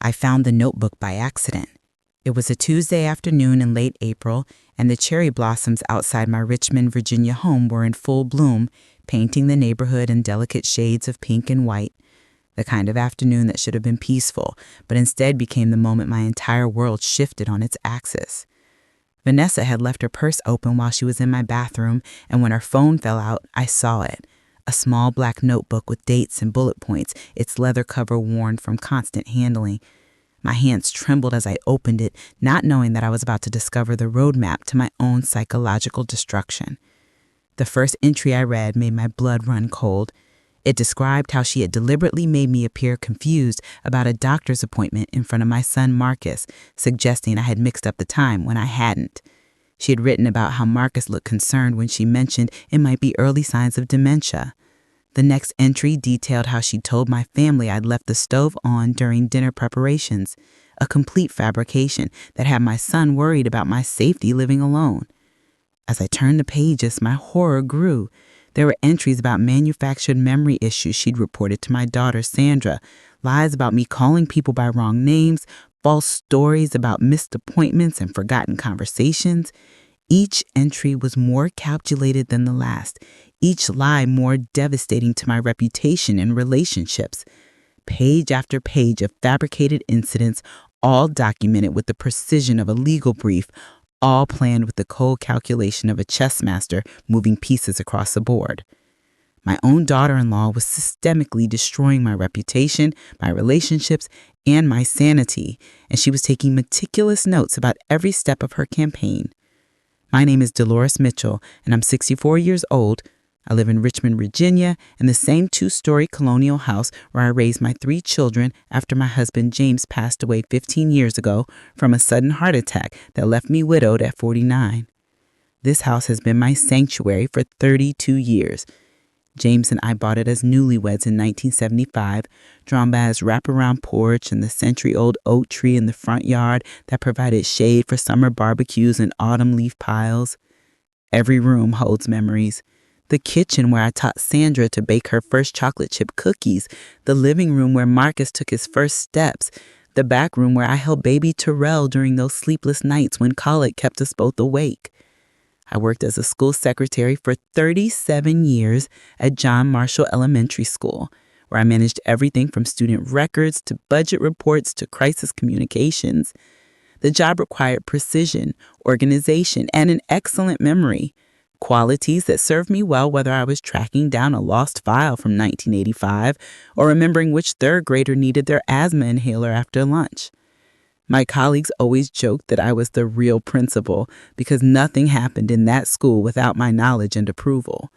I found the notebook by accident. It was a Tuesday afternoon in late April, and the cherry blossoms outside my Richmond, Virginia home were in full bloom, painting the neighborhood in delicate shades of pink and white. The kind of afternoon that should have been peaceful, but instead became the moment my entire world shifted on its axis. Vanessa had left her purse open while she was in my bathroom, and when her phone fell out, I saw it. A small black notebook with dates and bullet points, its leather cover worn from constant handling. My hands trembled as I opened it, not knowing that I was about to discover the roadmap to my own psychological destruction. The first entry I read made my blood run cold. It described how she had deliberately made me appear confused about a doctor's appointment in front of my son Marcus, suggesting I had mixed up the time when I hadn't. She had written about how Marcus looked concerned when she mentioned it might be early signs of dementia. The next entry detailed how she told my family I'd left the stove on during dinner preparations, a complete fabrication that had my son worried about my safety living alone. As I turned the pages, my horror grew. There were entries about manufactured memory issues she'd reported to my daughter, Sandra, lies about me calling people by wrong names, false stories about missed appointments and forgotten conversations. Each entry was more calculated than the last, each lie more devastating to my reputation and relationships. Page after page of fabricated incidents, all documented with the precision of a legal brief, all planned with the cold calculation of a chess master moving pieces across a board. My own daughter-in-law was systemically destroying my reputation, my relationships, and my sanity, and she was taking meticulous notes about every step of her campaign. My name is Dolores Mitchell, and I'm 64 years old. I live in Richmond, Virginia, in the same two-story colonial house where I raised my 3 children after my husband James passed away 15 years ago from a sudden heart attack that left me widowed at 49. This house has been my sanctuary for 32 years. James and I bought it as newlyweds in 1975, drawn by its wraparound porch and the century-old oak tree in the front yard that provided shade for summer barbecues and autumn leaf piles. Every room holds memories. The kitchen where I taught Sandra to bake her first chocolate chip cookies, the living room where Marcus took his first steps, the back room where I held baby Terrell during those sleepless nights when colic kept us both awake. I worked as a school secretary for 37 years at John Marshall Elementary School, where I managed everything from student records to budget reports to crisis communications. The job required precision, organization, and an excellent memory, qualities that served me well whether I was tracking down a lost file from 1985 or remembering which third grader needed their asthma inhaler after lunch. My colleagues always joked that I was the real principal because nothing happened in that school without my knowledge and approval.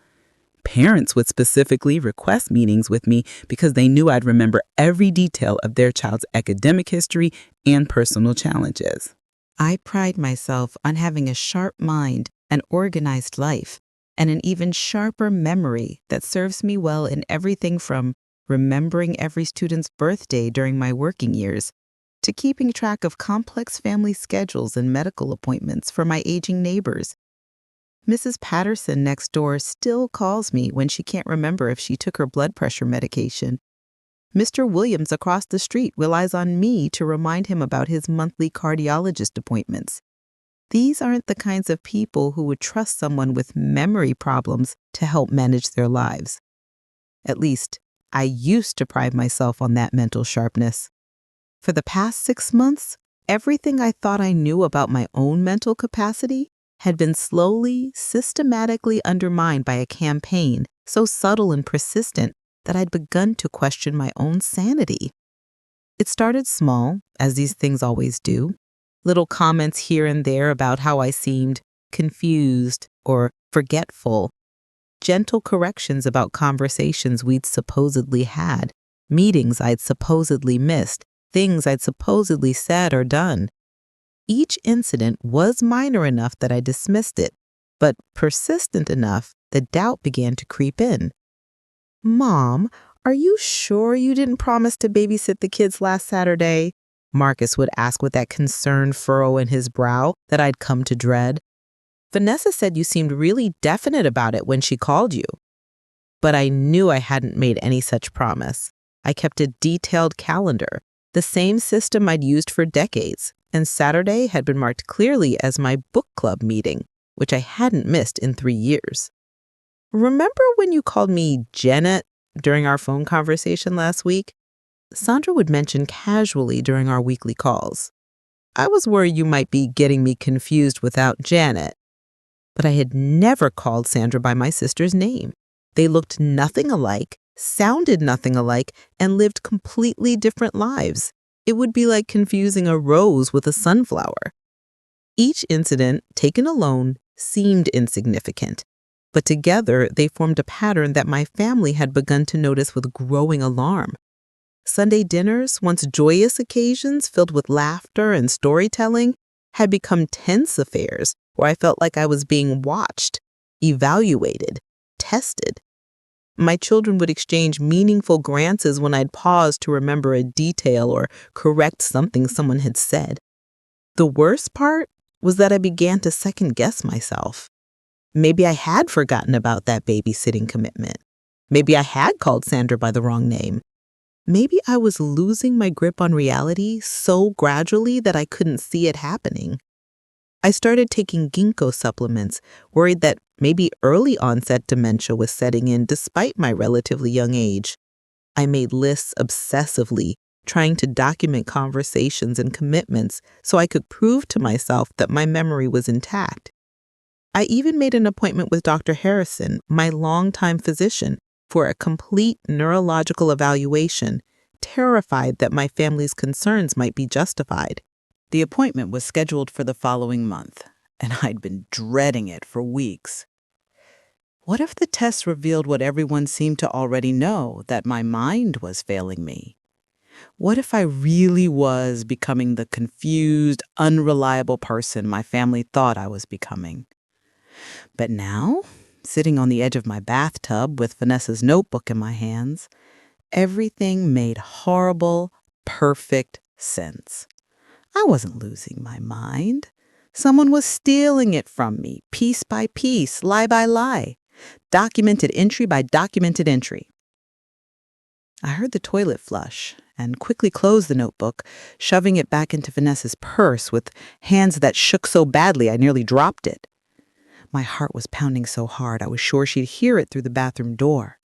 Parents would specifically request meetings with me because they knew I'd remember every detail of their child's academic history and personal challenges. I pride myself on having a sharp mind, an organized life, and an even sharper memory that serves me well in everything from remembering every student's birthday during my working years to keeping track of complex family schedules and medical appointments for my aging neighbors. Mrs. Patterson next door still calls me when she can't remember if she took her blood pressure medication. Mr. Williams across the street relies on me to remind him about his monthly cardiologist appointments. These aren't the kinds of people who would trust someone with memory problems to help manage their lives. At least, I used to pride myself on that mental sharpness. For the past 6 months, everything I thought I knew about my own mental capacity had been slowly, systematically undermined by a campaign so subtle and persistent that I'd begun to question my own sanity. It started small, as these things always do. Little comments here and there about how I seemed confused or forgetful. Gentle corrections about conversations we'd supposedly had, meetings I'd supposedly missed, things I'd supposedly said or done. Each incident was minor enough that I dismissed it, but persistent enough that doubt began to creep in. "Mom, are you sure you didn't promise to babysit the kids last Saturday?" Marcus would ask with that concerned furrow in his brow that I'd come to dread. "Vanessa said you seemed really definite about it when she called you." But I knew I hadn't made any such promise. I kept a detailed calendar, the same system I'd used for decades, and Saturday had been marked clearly as my book club meeting, which I hadn't missed in 3 years. Remember when you called me Janet during our phone conversation last week? Sandra would mention casually during our weekly calls. I was worried you might be getting me confused without Janet, but I had never called Sandra by my sister's name. They looked nothing alike, sounded nothing alike, and lived completely different lives. It would be like confusing a rose with a sunflower. Each incident, taken alone, seemed insignificant, but together they formed a pattern that my family had begun to notice with growing alarm. Sunday dinners, once joyous occasions filled with laughter and storytelling, had become tense affairs where I felt like I was being watched, evaluated, tested. My children would exchange meaningful glances when I'd pause to remember a detail or correct something someone had said. The worst part was that I began to second-guess myself. Maybe I had forgotten about that babysitting commitment. Maybe I had called Sandra by the wrong name. Maybe I was losing my grip on reality so gradually that I couldn't see it happening. I started taking ginkgo supplements, worried that maybe early onset dementia was setting in despite my relatively young age. I made lists obsessively, trying to document conversations and commitments so I could prove to myself that my memory was intact. I even made an appointment with Dr. Harrison, my longtime physician, for a complete neurological evaluation, terrified that my family's concerns might be justified. The appointment was scheduled for the following month, and I'd been dreading it for weeks. What if the tests revealed what everyone seemed to already know, that my mind was failing me? What if I really was becoming the confused, unreliable person my family thought I was becoming? But now, sitting on the edge of my bathtub with Vanessa's notebook in my hands, everything made horrible, perfect sense. I wasn't losing my mind. Someone was stealing it from me, piece by piece, lie by lie, documented entry by documented entry. I heard the toilet flush and quickly closed the notebook, shoving it back into Vanessa's purse with hands that shook so badly I nearly dropped it. My heart was pounding so hard I was sure she'd hear it through the bathroom door.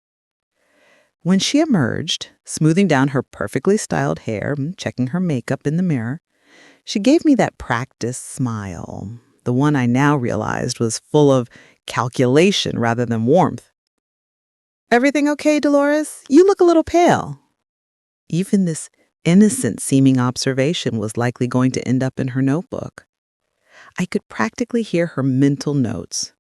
When she emerged, smoothing down her perfectly styled hair, checking her makeup in the mirror, she gave me that practiced smile, the one I now realized was full of calculation rather than warmth. "Everything okay, Dolores? You look a little pale." Even this innocent-seeming observation was likely going to end up in her notebook. I could practically hear her mental notes.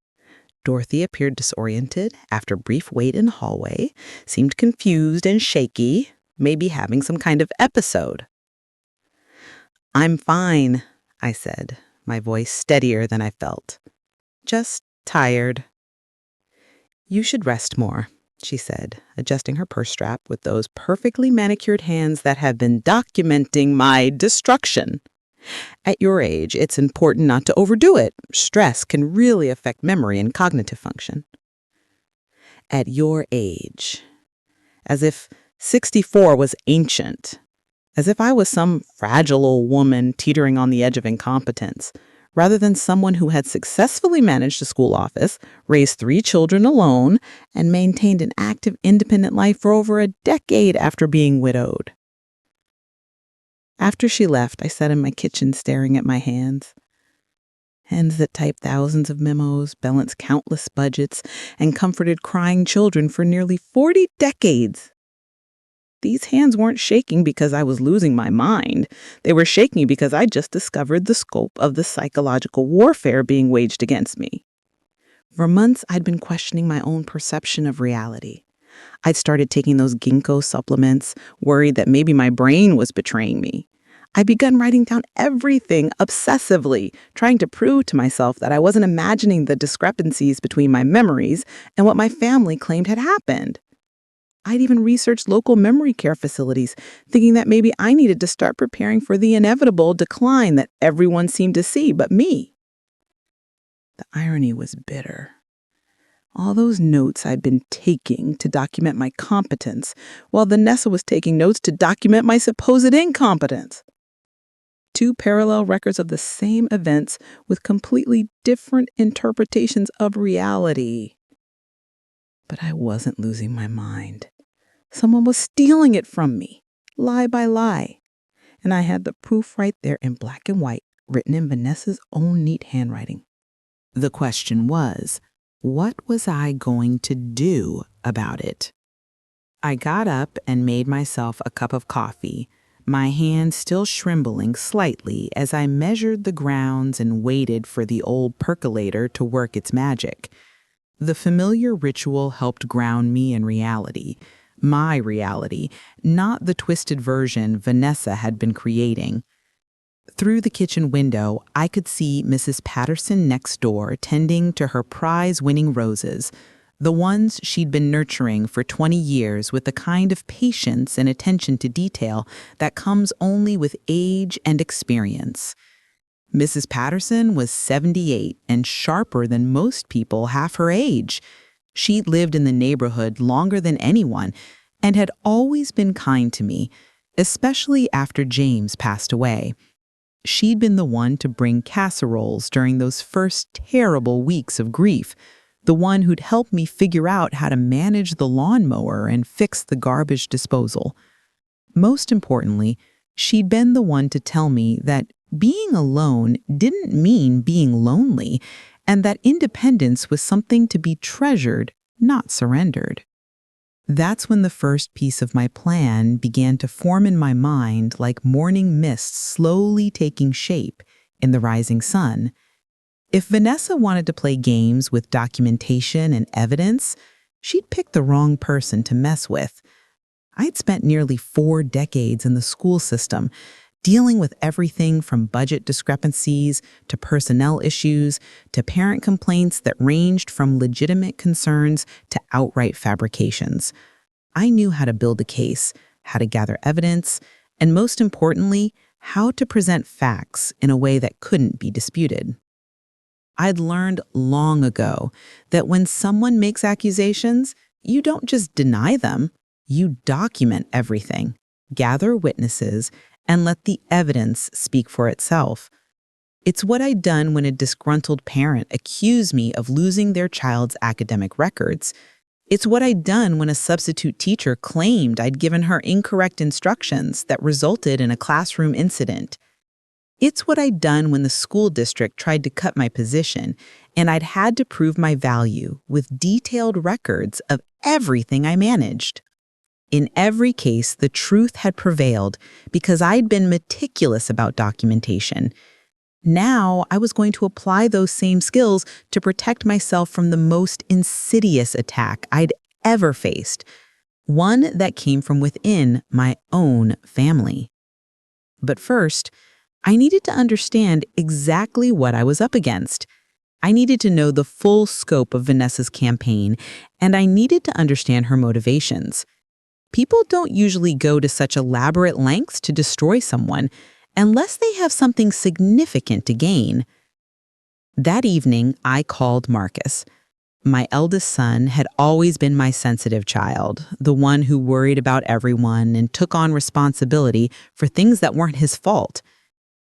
Dorothy appeared disoriented after a brief wait in the hallway, seemed confused and shaky, maybe having some kind of episode. "I'm fine," I said, my voice steadier than I felt. "Just tired." "You should rest more," she said, adjusting her purse strap with those perfectly manicured hands that have been documenting my destruction. "At your age, it's important not to overdo it. Stress can really affect memory and cognitive function." At your age. As if 64 was ancient. As if I was some fragile old woman teetering on the edge of incompetence, rather than someone who had successfully managed a school office, raised 3 children alone, and maintained an active, independent life for over a decade after being widowed. After she left, I sat in my kitchen staring at my hands. Hands that typed thousands of memos, balanced countless budgets, and comforted crying children for nearly 40 decades. These hands weren't shaking because I was losing my mind. They were shaking because I just discovered the scope of the psychological warfare being waged against me. For months, I'd been questioning my own perception of reality. I'd started taking those ginkgo supplements, worried that maybe my brain was betraying me. I'd begun writing down everything obsessively, trying to prove to myself that I wasn't imagining the discrepancies between my memories and what my family claimed had happened. I'd even researched local memory care facilities, thinking that maybe I needed to start preparing for the inevitable decline that everyone seemed to see but me. The irony was bitter. All those notes I'd been taking to document my competence, while Vanessa was taking notes to document my supposed incompetence. Two parallel records of the same events with completely different interpretations of reality. But I wasn't losing my mind. Someone was stealing it from me, lie by lie. And I had the proof right there in black and white, written in Vanessa's own neat handwriting. The question was, what was I going to do about it? I got up and made myself a cup of coffee, my hand still shrimbling slightly as I measured the grounds and waited for the old percolator to work its magic. The familiar ritual helped ground me in reality, my reality, not the twisted version Vanessa had been creating. Through the kitchen window, I could see Mrs. Patterson next door tending to her prize-winning roses, the ones she'd been nurturing for 20 years with the kind of patience and attention to detail that comes only with age and experience. Mrs. Patterson was 78 and sharper than most people half her age. She'd lived in the neighborhood longer than anyone and had always been kind to me, especially after James passed away. She'd been the one to bring casseroles during those first terrible weeks of grief, the one who'd helped me figure out how to manage the lawnmower and fix the garbage disposal. Most importantly, she'd been the one to tell me that being alone didn't mean being lonely, and that independence was something to be treasured, not surrendered. That's when the first piece of my plan began to form in my mind like morning mist slowly taking shape in the rising sun. If Vanessa wanted to play games with documentation and evidence, she'd pick the wrong person to mess with. I'd spent nearly 4 decades in the school system, dealing with everything from budget discrepancies to personnel issues to parent complaints that ranged from legitimate concerns to outright fabrications. I knew how to build a case, how to gather evidence, and most importantly, how to present facts in a way that couldn't be disputed. I'd learned long ago that when someone makes accusations, you don't just deny them, you document everything, gather witnesses, and let the evidence speak for itself. It's what I'd done when a disgruntled parent accused me of losing their child's academic records. It's what I'd done when a substitute teacher claimed I'd given her incorrect instructions that resulted in a classroom incident. It's what I'd done when the school district tried to cut my position, and I'd had to prove my value with detailed records of everything I managed. In every case, the truth had prevailed because I'd been meticulous about documentation. Now, I was going to apply those same skills to protect myself from the most insidious attack I'd ever faced, one that came from within my own family. But first, I needed to understand exactly what I was up against. I needed to know the full scope of Vanessa's campaign, and I needed to understand her motivations. People don't usually go to such elaborate lengths to destroy someone unless they have something significant to gain. That evening, I called Marcus. My eldest son had always been my sensitive child, the one who worried about everyone and took on responsibility for things that weren't his fault.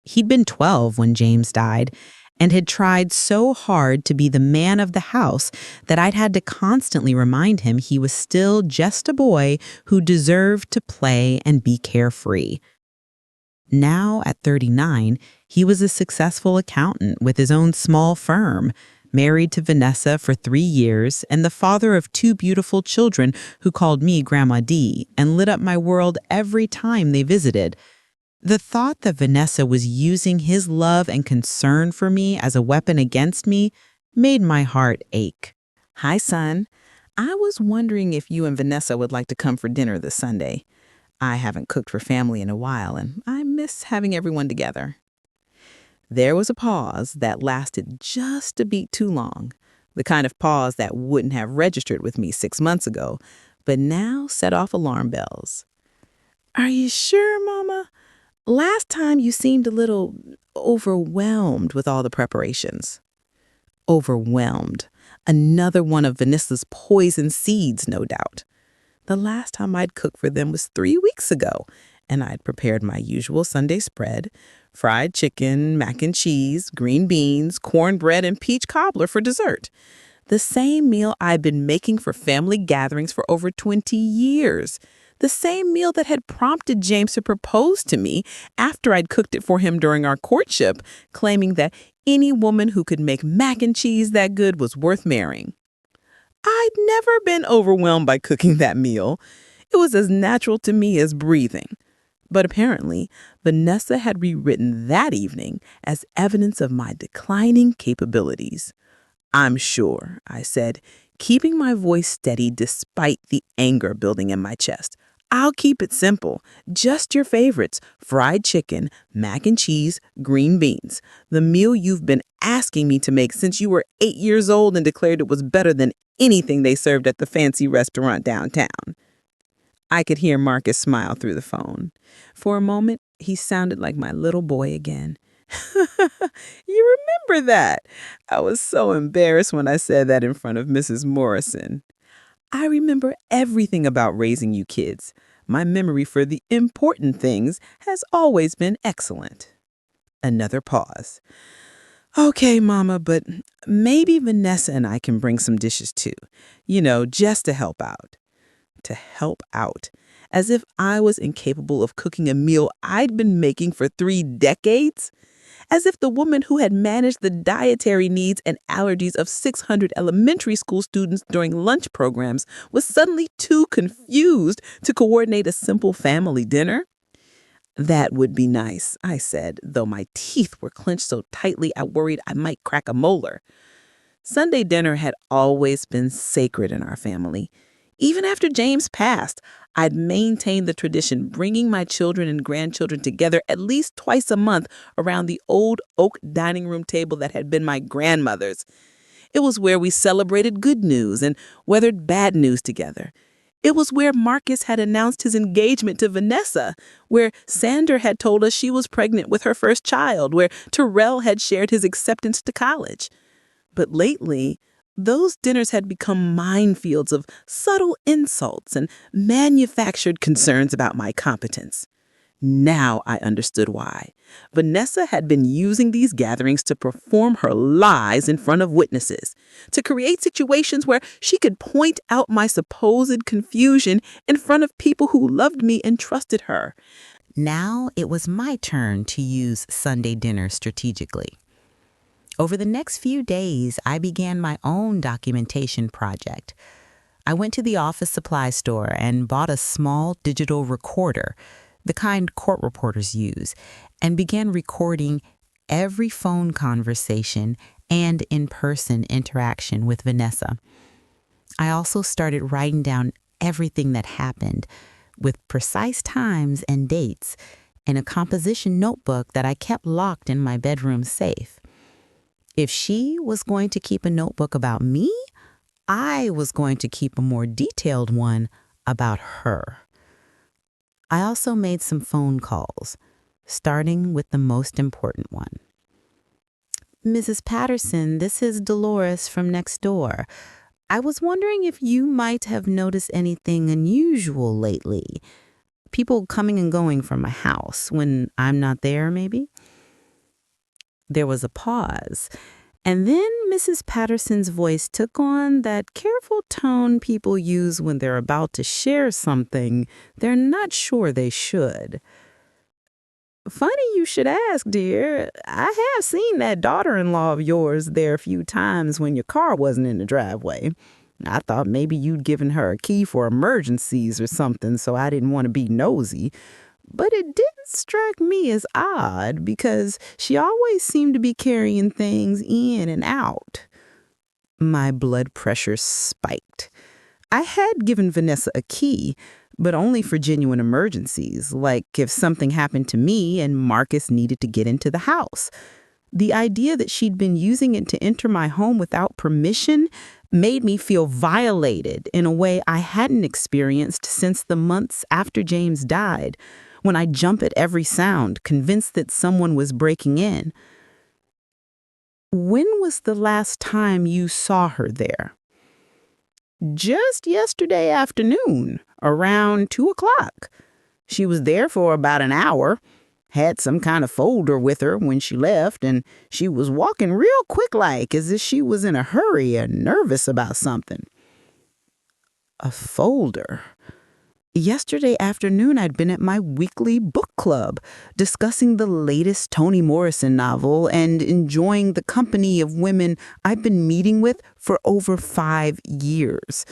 He'd been 12 when James died, and had tried so hard to be the man of the house that I'd had to constantly remind him he was still just a boy who deserved to play and be carefree. Now, at 39, he was a successful accountant with his own small firm, married to Vanessa for 3 years, and the father of 2 beautiful children who called me Grandma D and lit up my world every time they visited. The thought that Vanessa was using his love and concern for me as a weapon against me made my heart ache. "Hi, son. I was wondering if you and Vanessa would like to come for dinner this Sunday. I haven't cooked for family in a while, and I miss having everyone together." There was a pause that lasted just a beat too long, the kind of pause that wouldn't have registered with me 6 months ago, but now set off alarm bells. "Are you sure, Mama? Last time you seemed a little overwhelmed with all the preparations." "Overwhelmed. Another one of Vanessa's poison seeds, no doubt. The last time I'd cooked for them was 3 weeks ago, and I'd prepared my usual Sunday spread: fried chicken, mac and cheese, green beans, cornbread, and peach cobbler for dessert. The same meal I'd been making for family gatherings for over 20 years. The same meal that had prompted James to propose to me after I'd cooked it for him during our courtship, claiming that any woman who could make mac and cheese that good was worth marrying. I'd never been overwhelmed by cooking that meal. It was as natural to me as breathing. But apparently, Vanessa had rewritten that evening as evidence of my declining capabilities. "I'm sure," I said, keeping my voice steady despite the anger building in my chest. "I'll keep it simple. Just your favorites: fried chicken, mac and cheese, green beans. The meal you've been asking me to make since you were 8 years old and declared it was better than anything they served at the fancy restaurant downtown." I could hear Marcus smile through the phone. For a moment, he sounded like my little boy again. "You remember that?" I was so embarrassed when I said that in front of Mrs. Morrison. "I remember everything about raising you kids. My memory for the important things has always been excellent." Another pause. "Okay, Mama, but maybe Vanessa and I can bring some dishes too. Just to help out." To help out. As if I was incapable of cooking a meal I'd been making for 3 decades. As if the woman who had managed the dietary needs and allergies of 600 elementary school students during lunch programs was suddenly too confused to coordinate a simple family dinner. "That would be nice," I said, though my teeth were clenched so tightly I worried I might crack a molar. Sunday dinner had always been sacred in our family. Even after James passed, I'd maintained the tradition, bringing my children and grandchildren together at least twice a month around the old oak dining room table that had been my grandmother's. It was where we celebrated good news and weathered bad news together. It was where Marcus had announced his engagement to Vanessa, where Sandra had told us she was pregnant with her first child, where Terrell had shared his acceptance to college. But lately, those dinners had become minefields of subtle insults and manufactured concerns about my competence. Now I understood why. Vanessa had been using these gatherings to perform her lies in front of witnesses, to create situations where she could point out my supposed confusion in front of people who loved me and trusted her. Now it was my turn to use Sunday dinner strategically. Over the next few days, I began my own documentation project. I went to the office supply store and bought a small digital recorder, the kind court reporters use, and began recording every phone conversation and in-person interaction with Vanessa. I also started writing down everything that happened, with precise times and dates, in a composition notebook that I kept locked in my bedroom safe. If she was going to keep a notebook about me, I was going to keep a more detailed one about her. I also made some phone calls, starting with the most important one. "Mrs. Patterson, this is Dolores from next door. I was wondering if you might have noticed anything unusual lately. People coming and going from my house when I'm not there, maybe?" There was a pause, and then Mrs. Patterson's voice took on that careful tone people use when they're about to share something they're not sure they should. "Funny you should ask, dear. I have seen that daughter-in-law of yours there a few times when your car wasn't in the driveway. I thought maybe you'd given her a key for emergencies or something, so I didn't want to be nosy. But it didn't strike me as odd because she always seemed to be carrying things in and out." My blood pressure spiked. I had given Vanessa a key, but only for genuine emergencies, like if something happened to me and Marcus needed to get into the house. The idea that she'd been using it to enter my home without permission made me feel violated in a way I hadn't experienced since the months after James died, when I jump at every sound, convinced that someone was breaking in. When was the last time you saw her there? Just yesterday afternoon, around 2 o'clock. She was there for about an hour, had some kind of folder with her when she left, and she was walking real quick-like as if she was in a hurry or nervous about something. A folder? Yesterday afternoon, I'd been at my weekly book club, discussing the latest Toni Morrison novel and enjoying the company of women I've been meeting with for over 5 years.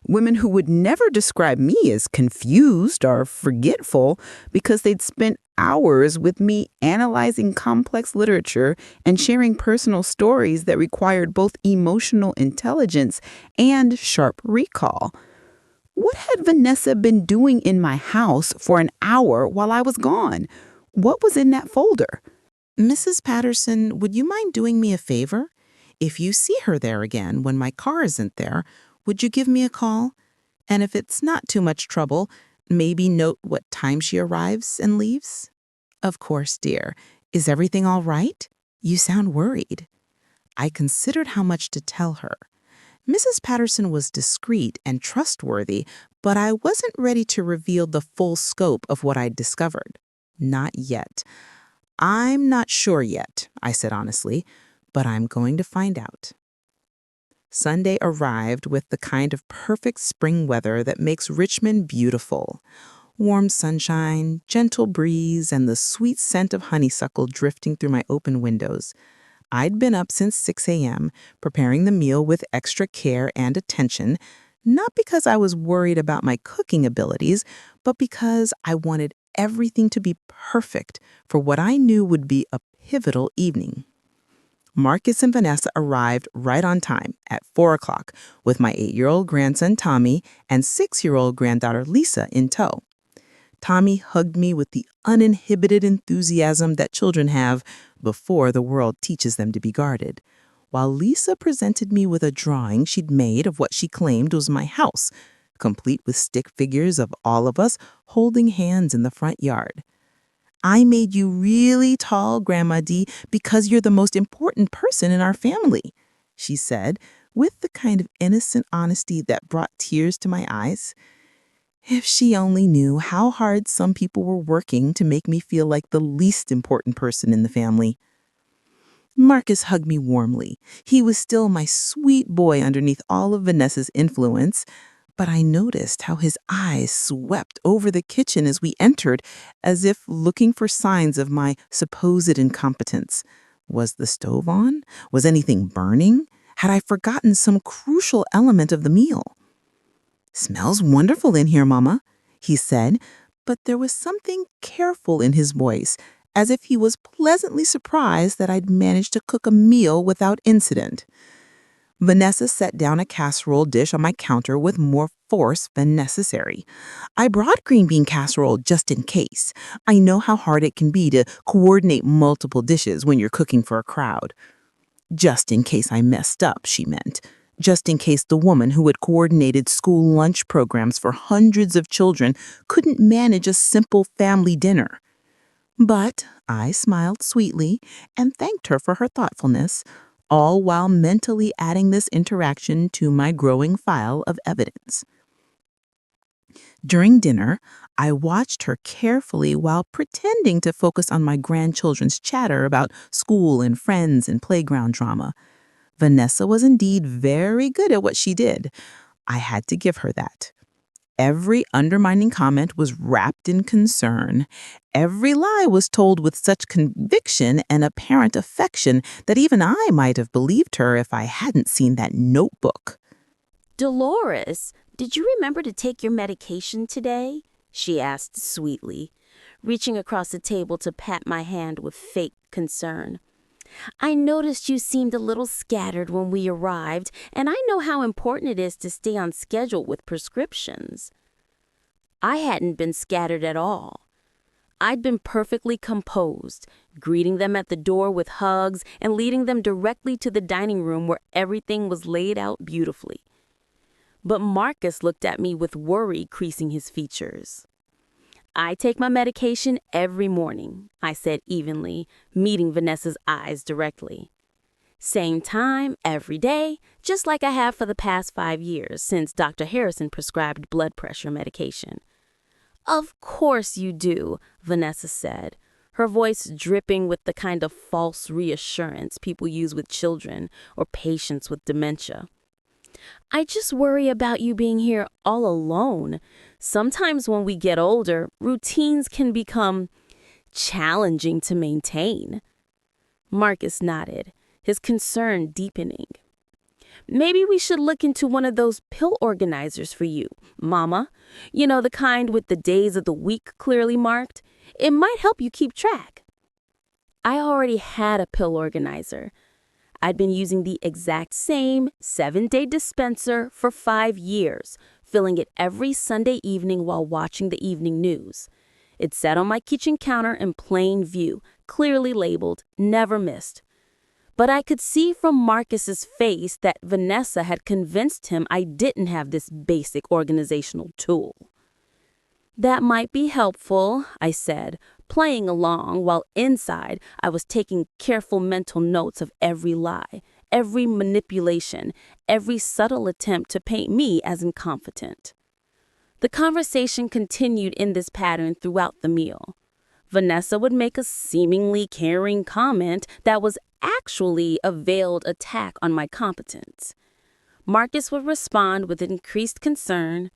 Women who would never describe me as confused or forgetful because they'd spent hours with me analyzing complex literature and sharing personal stories that required both emotional intelligence and sharp recall. What had Vanessa been doing in my house for an hour while I was gone? What was in that folder? Mrs. Patterson, would you mind doing me a favor? If you see her there again when my car isn't there, would you give me a call? And if it's not too much trouble, maybe note what time she arrives and leaves? Of course, dear. Is everything all right? You sound worried. I considered how much to tell her. Mrs. Patterson was discreet and trustworthy, but I wasn't ready to reveal the full scope of what I'd discovered. Not yet. I'm not sure yet, I said honestly, but I'm going to find out. Sunday arrived with the kind of perfect spring weather that makes Richmond beautiful. Warm sunshine, gentle breeze, and the sweet scent of honeysuckle drifting through my open windows. I'd been up since 6 a.m., preparing the meal with extra care and attention, not because I was worried about my cooking abilities, but because I wanted everything to be perfect for what I knew would be a pivotal evening. Marcus and Vanessa arrived right on time at 4 o'clock with my 8-year-old grandson Tommy and 6-year-old granddaughter Lisa in tow. Tommy hugged me with the uninhibited enthusiasm that children have before the world teaches them to be guarded, while Lisa presented me with a drawing she'd made of what she claimed was my house, complete with stick figures of all of us holding hands in the front yard. I made you really tall, Grandma Dee, because you're the most important person in our family, she said, with the kind of innocent honesty that brought tears to my eyes. If she only knew how hard some people were working to make me feel like the least important person in the family. Marcus hugged me warmly. He was still my sweet boy underneath all of Vanessa's influence, but I noticed how his eyes swept over the kitchen as we entered, as if looking for signs of my supposed incompetence. Was the stove on? Was anything burning? Had I forgotten some crucial element of the meal? "Smells wonderful in here, Mama," he said, but there was something careful in his voice, as if he was pleasantly surprised that I'd managed to cook a meal without incident. Vanessa set down a casserole dish on my counter with more force than necessary. "I brought green bean casserole just in case. I know how hard it can be to coordinate multiple dishes when you're cooking for a crowd." Just in case I messed up, she meant. Just in case the woman who had coordinated school lunch programs for hundreds of children couldn't manage a simple family dinner. But I smiled sweetly and thanked her for her thoughtfulness, all while mentally adding this interaction to my growing file of evidence. During dinner, I watched her carefully while pretending to focus on my grandchildren's chatter about school and friends and playground drama. Vanessa was indeed very good at what she did. I had to give her that. Every undermining comment was wrapped in concern. Every lie was told with such conviction and apparent affection that even I might have believed her if I hadn't seen that notebook. "Dolores, did you remember to take your medication today?" she asked sweetly, reaching across the table to pat my hand with fake concern. "I noticed you seemed a little scattered when we arrived, and I know how important it is to stay on schedule with prescriptions." I hadn't been scattered at all. I'd been perfectly composed, greeting them at the door with hugs and leading them directly to the dining room where everything was laid out beautifully. But Marcus looked at me with worry creasing his features. "I take my medication every morning," I said evenly, meeting Vanessa's eyes directly. Same time, every day, just like I have for the past 5 years since Dr. Harrison prescribed blood pressure medication. Of course you do, Vanessa said, her voice dripping with the kind of false reassurance people use with children or patients with dementia. I just worry about you being here all alone. Sometimes when we get older, routines can become challenging to maintain. Marcus nodded, his concern deepening. Maybe we should look into one of those pill organizers for you, Mama. You know, the kind with the days of the week clearly marked. It might help you keep track. I already had a pill organizer. I'd been using the exact same 7-day dispenser for 5 years, filling it every Sunday evening while watching the evening news. It sat on my kitchen counter in plain view, clearly labeled, never missed. But I could see from Marcus's face that Vanessa had convinced him I didn't have this basic organizational tool. That might be helpful, I said, playing along while inside I was taking careful mental notes of every lie, every manipulation, every subtle attempt to paint me as incompetent. The conversation continued in this pattern throughout the meal. Vanessa would make a seemingly caring comment that was actually a veiled attack on my competence. Marcus would respond with increased concern.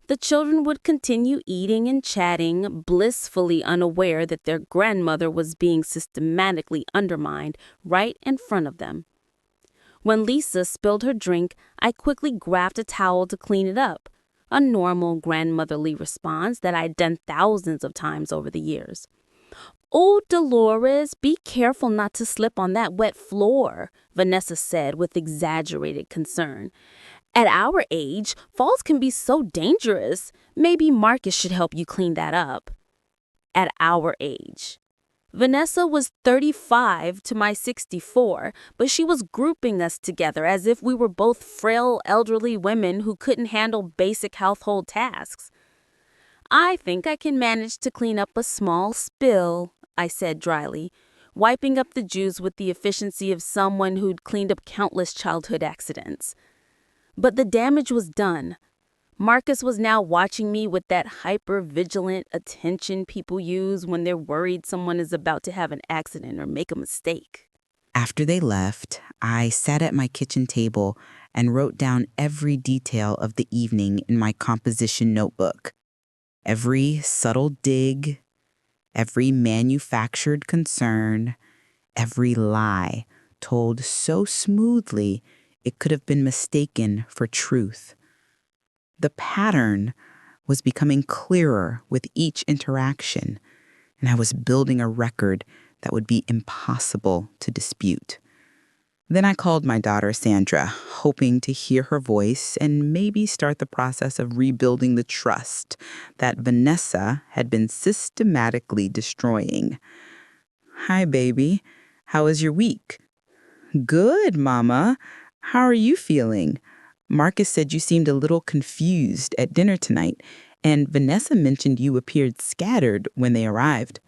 The children would continue eating and chatting, blissfully unaware that their grandmother was being systematically undermined right in front of them. When Lisa spilled her drink, I quickly grabbed a towel to clean it up, a normal grandmotherly response that I'd done thousands of times over the years. "Oh, Dolores, be careful not to slip on that wet floor," Vanessa said with exaggerated concern. "At our age, falls can be so dangerous. Maybe Marcus should help you clean that up." At our age. Vanessa was 35 to my 64, but she was grouping us together as if we were both frail elderly women who couldn't handle basic household tasks. "I think I can manage to clean up a small spill," I said dryly, wiping up the juice with the efficiency of someone who'd cleaned up countless childhood accidents. But the damage was done. Marcus was now watching me with that hyper-vigilant attention people use when they're worried someone is about to have an accident or make a mistake. After they left, I sat at my kitchen table and wrote down every detail of the evening in my composition notebook. Every subtle dig, every manufactured concern, every lie told so smoothly it could have been mistaken for truth. The pattern was becoming clearer with each interaction, and I was building a record that would be impossible to dispute. Then I called my daughter Sandra, hoping to hear her voice and maybe start the process of rebuilding the trust that Vanessa had been systematically destroying. "Hi, baby. How was your week?" "Good, Mama. How are you feeling? Marcus said you seemed a little confused at dinner tonight, and Vanessa mentioned you appeared scattered when they arrived."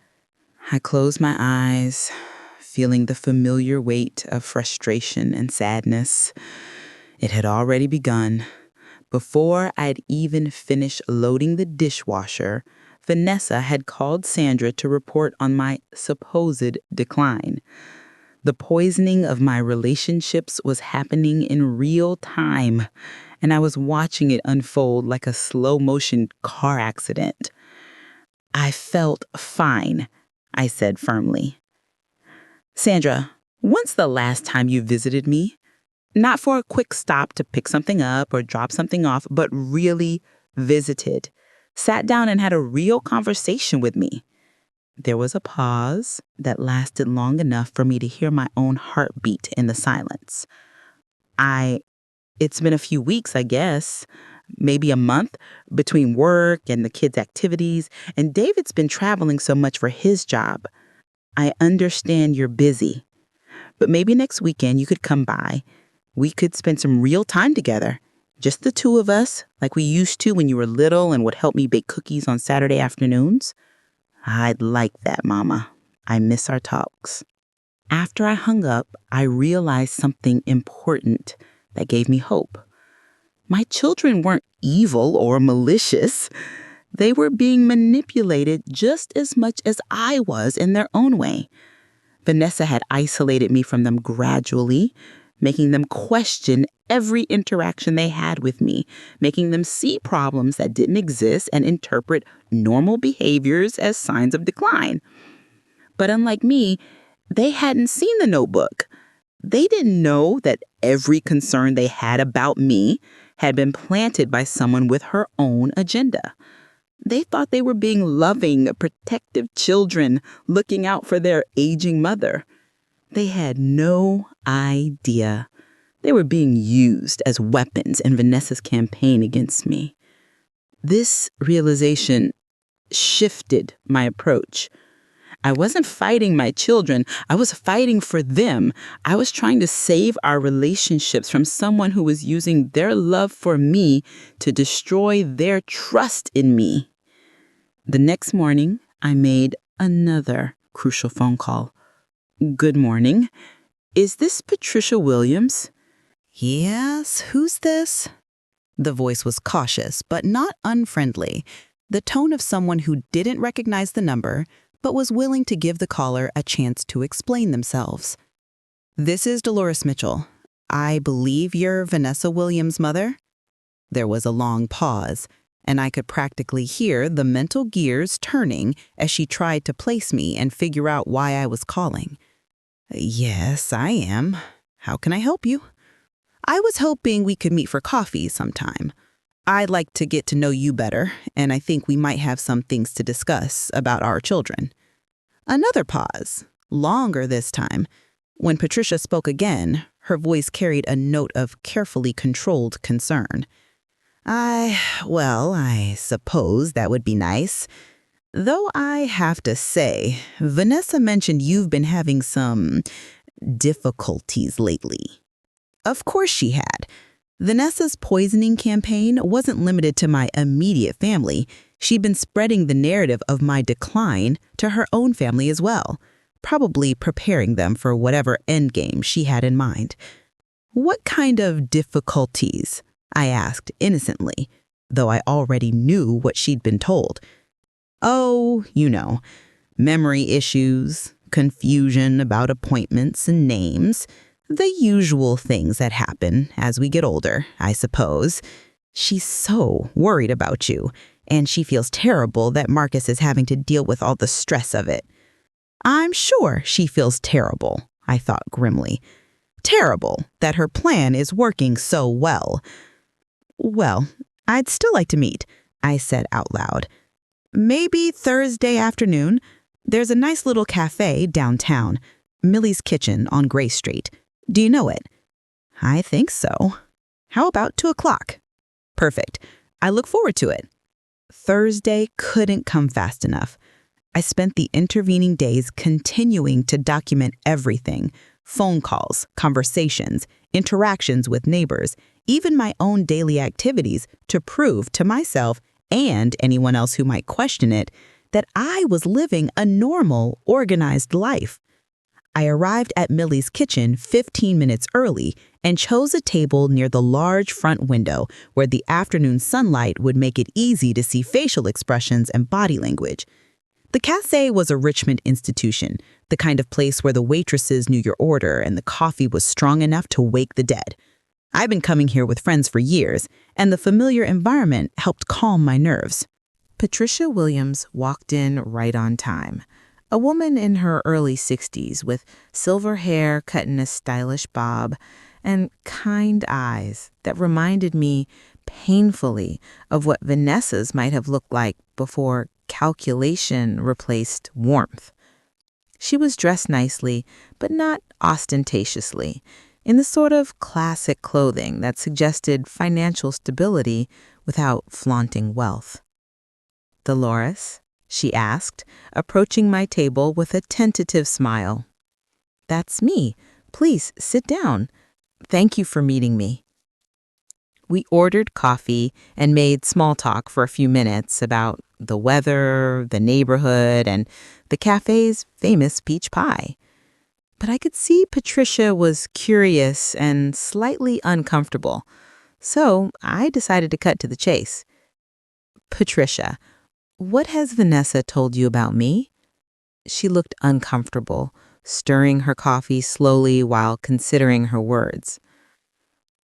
I closed my eyes, feeling the familiar weight of frustration and sadness. It had already begun. Before I'd even finished loading the dishwasher, Vanessa had called Sandra to report on my supposed decline. The poisoning of my relationships was happening in real time, and I was watching it unfold like a slow-motion car accident. "I felt fine," I said firmly. "Sandra, when's the last time you visited me? Not for a quick stop to pick something up or drop something off, but really visited. Sat down and had a real conversation with me." There was a pause that lasted long enough for me to hear my own heartbeat in the silence. It's been a few weeks, I guess. Maybe a month between work and the kids' activities, and David's been traveling so much for his job. I understand you're busy, but maybe next weekend you could come by. We could spend some real time together. Just the two of us, like we used to when you were little and would help me bake cookies on Saturday afternoons. I'd like that, Mama. I miss our talks. After I hung up, I realized something important that gave me hope. My children weren't evil or malicious. They were being manipulated just as much as I was in their own way. Vanessa had isolated me from them gradually, making them question every interaction they had with me, making them see problems that didn't exist and interpret normal behaviors as signs of decline. But unlike me, they hadn't seen the notebook. They didn't know that every concern they had about me had been planted by someone with her own agenda. They thought they were being loving, protective children looking out for their aging mother. They had no idea. They were being used as weapons in Vanessa's campaign against me. This realization shifted my approach. I wasn't fighting my children. I was fighting for them. I was trying to save our relationships from someone who was using their love for me to destroy their trust in me. The next morning, I made another crucial phone call. Good morning. Is this Patricia Williams? Yes, who's this? The voice was cautious, but not unfriendly. The tone of someone who didn't recognize the number, but was willing to give the caller a chance to explain themselves. This is Dolores Mitchell. I believe you're Vanessa Williams' mother? There was a long pause, and I could practically hear the mental gears turning as she tried to place me and figure out why I was calling. Yes, I am. How can I help you? I was hoping we could meet for coffee sometime. I'd like to get to know you better, and I think we might have some things to discuss about our children. Another pause, longer this time. When Patricia spoke again, her voice carried a note of carefully controlled concern. I suppose that would be nice. Though I have to say, Vanessa mentioned you've been having some difficulties lately. Of course she had. Vanessa's poisoning campaign wasn't limited to my immediate family. She'd been spreading the narrative of my decline to her own family as well, probably preparing them for whatever endgame she had in mind. What kind of difficulties? I asked innocently, though I already knew what she'd been told. Oh, memory issues, confusion about appointments and names, the usual things that happen as we get older, I suppose. She's so worried about you, and she feels terrible that Marcus is having to deal with all the stress of it. I'm sure she feels terrible, I thought grimly. Terrible that her plan is working so well. Well, I'd still like to meet, I said out loud. Maybe Thursday afternoon. There's a nice little cafe downtown, Millie's Kitchen on Gray Street. Do you know it? I think so. How about 2 o'clock? Perfect. I look forward to it. Thursday couldn't come fast enough. I spent the intervening days continuing to document everything: phone calls, conversations, interactions with neighbors, even my own daily activities, to prove to myself and anyone else who might question it that I was living a normal, organized life. I arrived at Millie's Kitchen 15 minutes early and chose a table near the large front window where the afternoon sunlight would make it easy to see facial expressions and body language. The cafe was a Richmond institution, the kind of place where the waitresses knew your order and the coffee was strong enough to wake the dead. I've been coming here with friends for years, and the familiar environment helped calm my nerves. Patricia Williams walked in right on time. A woman in her early 60s with silver hair cut in a stylish bob and kind eyes that reminded me painfully of what Vanessa's might have looked like before calculation replaced warmth. She was dressed nicely, but not ostentatiously, in the sort of classic clothing that suggested financial stability without flaunting wealth. Dolores? She asked, approaching my table with a tentative smile. That's me. Please sit down. Thank you for meeting me. We ordered coffee and made small talk for a few minutes about the weather, the neighborhood, and the cafe's famous peach pie. But I could see Patricia was curious and slightly uncomfortable. So I decided to cut to the chase. Patricia, what has Vanessa told you about me? She looked uncomfortable, stirring her coffee slowly while considering her words.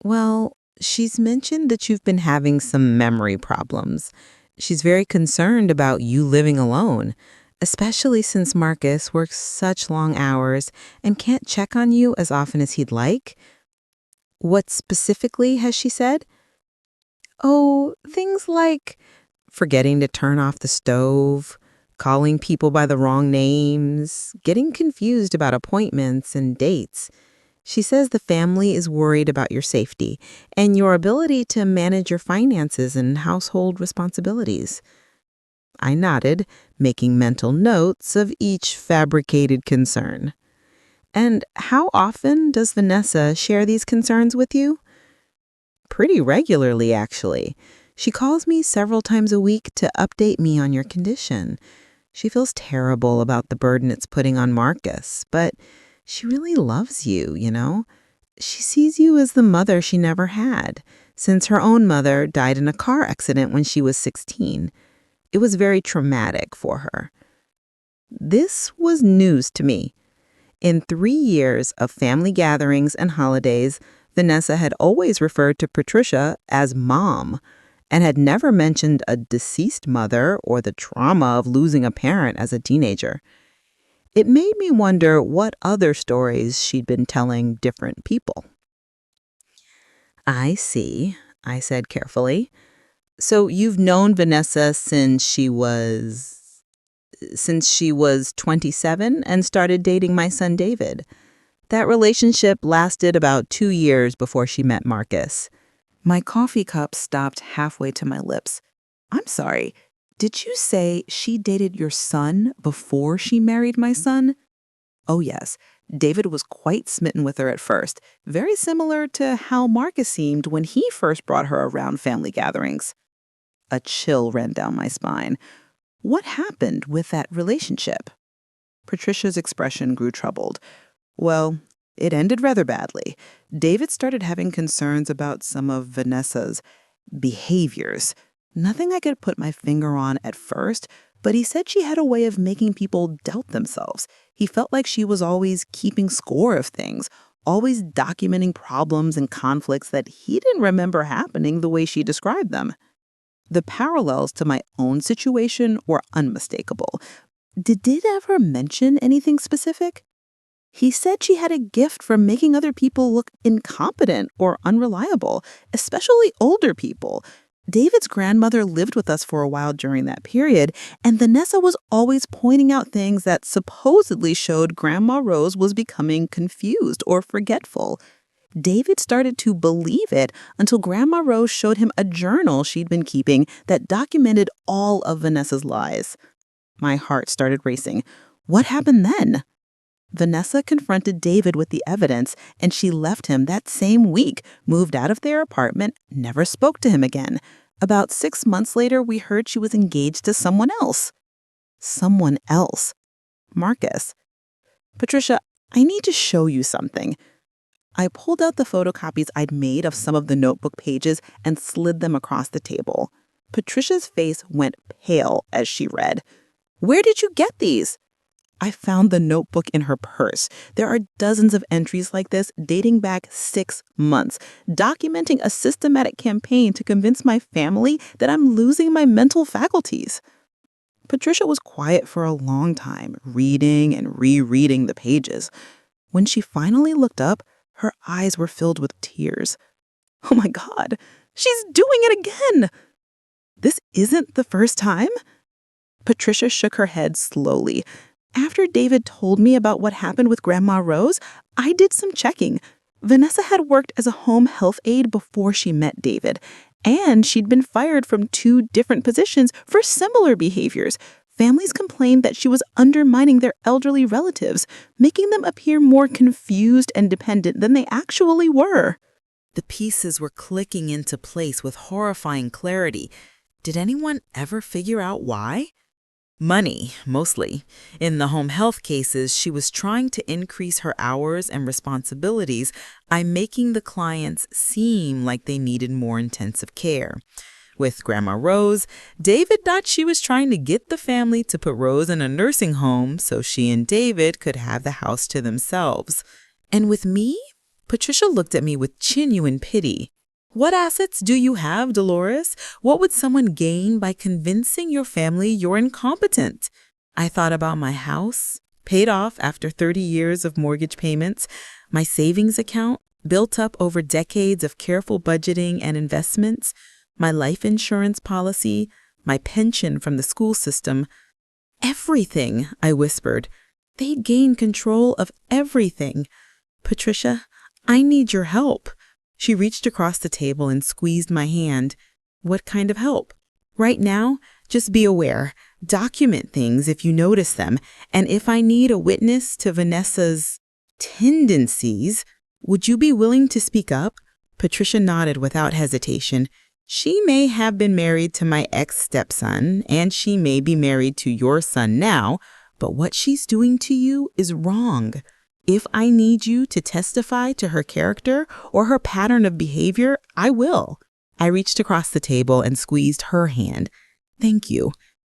Well, she's mentioned that you've been having some memory problems. She's very concerned about you living alone, especially since Marcus works such long hours and can't check on you as often as he'd like. What specifically has she said? Oh, things like forgetting to turn off the stove, calling people by the wrong names, getting confused about appointments and dates. She says the family is worried about your safety and your ability to manage your finances and household responsibilities. I nodded, making mental notes of each fabricated concern. And how often does Vanessa share these concerns with you? Pretty regularly, actually. She calls me several times a week to update me on your condition. She feels terrible about the burden it's putting on Marcus, but she really loves you, you know? She sees you as the mother she never had, since her own mother died in a car accident when she was 16. It was very traumatic for her. This was news to me. In 3 years of family gatherings and holidays, Vanessa had always referred to Patricia as Mom and had never mentioned a deceased mother or the trauma of losing a parent as a teenager. It made me wonder what other stories she'd been telling different people. I see, I said carefully. So you've known Vanessa since she was 27 and started dating my son David. That relationship lasted about 2 years before she met Marcus. My coffee cup stopped halfway to my lips. I'm sorry, did you say she dated your son before she married my son? Oh yes, David was quite smitten with her at first, very similar to how Marcus seemed when he first brought her around family gatherings. A chill ran down my spine. What happened with that relationship? Patricia's expression grew troubled. Well, it ended rather badly. David started having concerns about some of Vanessa's behaviors. Nothing I could put my finger on at first, but he said she had a way of making people doubt themselves. He felt like she was always keeping score of things, always documenting problems and conflicts that he didn't remember happening the way she described them. The parallels to my own situation were unmistakable. Did David ever mention anything specific? He said she had a gift for making other people look incompetent or unreliable, especially older people. David's grandmother lived with us for a while during that period, and Vanessa was always pointing out things that supposedly showed Grandma Rose was becoming confused or forgetful. David started to believe it until Grandma Rose showed him a journal she'd been keeping that documented all of Vanessa's lies. My heart started racing. What happened then? Vanessa confronted David with the evidence, and she left him that same week, moved out of their apartment, never spoke to him again. About 6 months later, we heard she was engaged to someone else. Someone else. Marcus. Patricia, I need to show you something. I pulled out the photocopies I'd made of some of the notebook pages and slid them across the table. Patricia's face went pale as she read. Where did you get these? I found the notebook in her purse. There are dozens of entries like this dating back 6 months, documenting a systematic campaign to convince my family that I'm losing my mental faculties. Patricia was quiet for a long time, reading and rereading the pages. When she finally looked up, her eyes were filled with tears. Oh my God, she's doing it again! This isn't the first time? Patricia shook her head slowly. After David told me about what happened with Grandma Rose, I did some checking. Vanessa had worked as a home health aide before she met David, and she'd been fired from 2 different positions for similar behaviors. Families complained that she was undermining their elderly relatives, making them appear more confused and dependent than they actually were. The pieces were clicking into place with horrifying clarity. Did anyone ever figure out why? Money, mostly. In the home health cases, she was trying to increase her hours and responsibilities by making the clients seem like they needed more intensive care. With Grandma Rose, David thought she was trying to get the family to put Rose in a nursing home so she and David could have the house to themselves. And with me, Patricia looked at me with genuine pity. What assets do you have, Dolores? What would someone gain by convincing your family you're incompetent? I thought about my house, paid off after 30 years of mortgage payments, my savings account, built up over decades of careful budgeting and investments, my life insurance policy, my pension from the school system. Everything, I whispered. They'd gain control of everything. Patricia, I need your help. She reached across the table and squeezed my hand. What kind of help? Right now, just be aware. Document things if you notice them. And if I need a witness to Vanessa's tendencies, would you be willing to speak up? Patricia nodded without hesitation. She may have been married to my ex-stepson, and she may be married to your son now, but what she's doing to you is wrong. If I need you to testify to her character or her pattern of behavior, I will. I reached across the table and squeezed her hand. Thank you.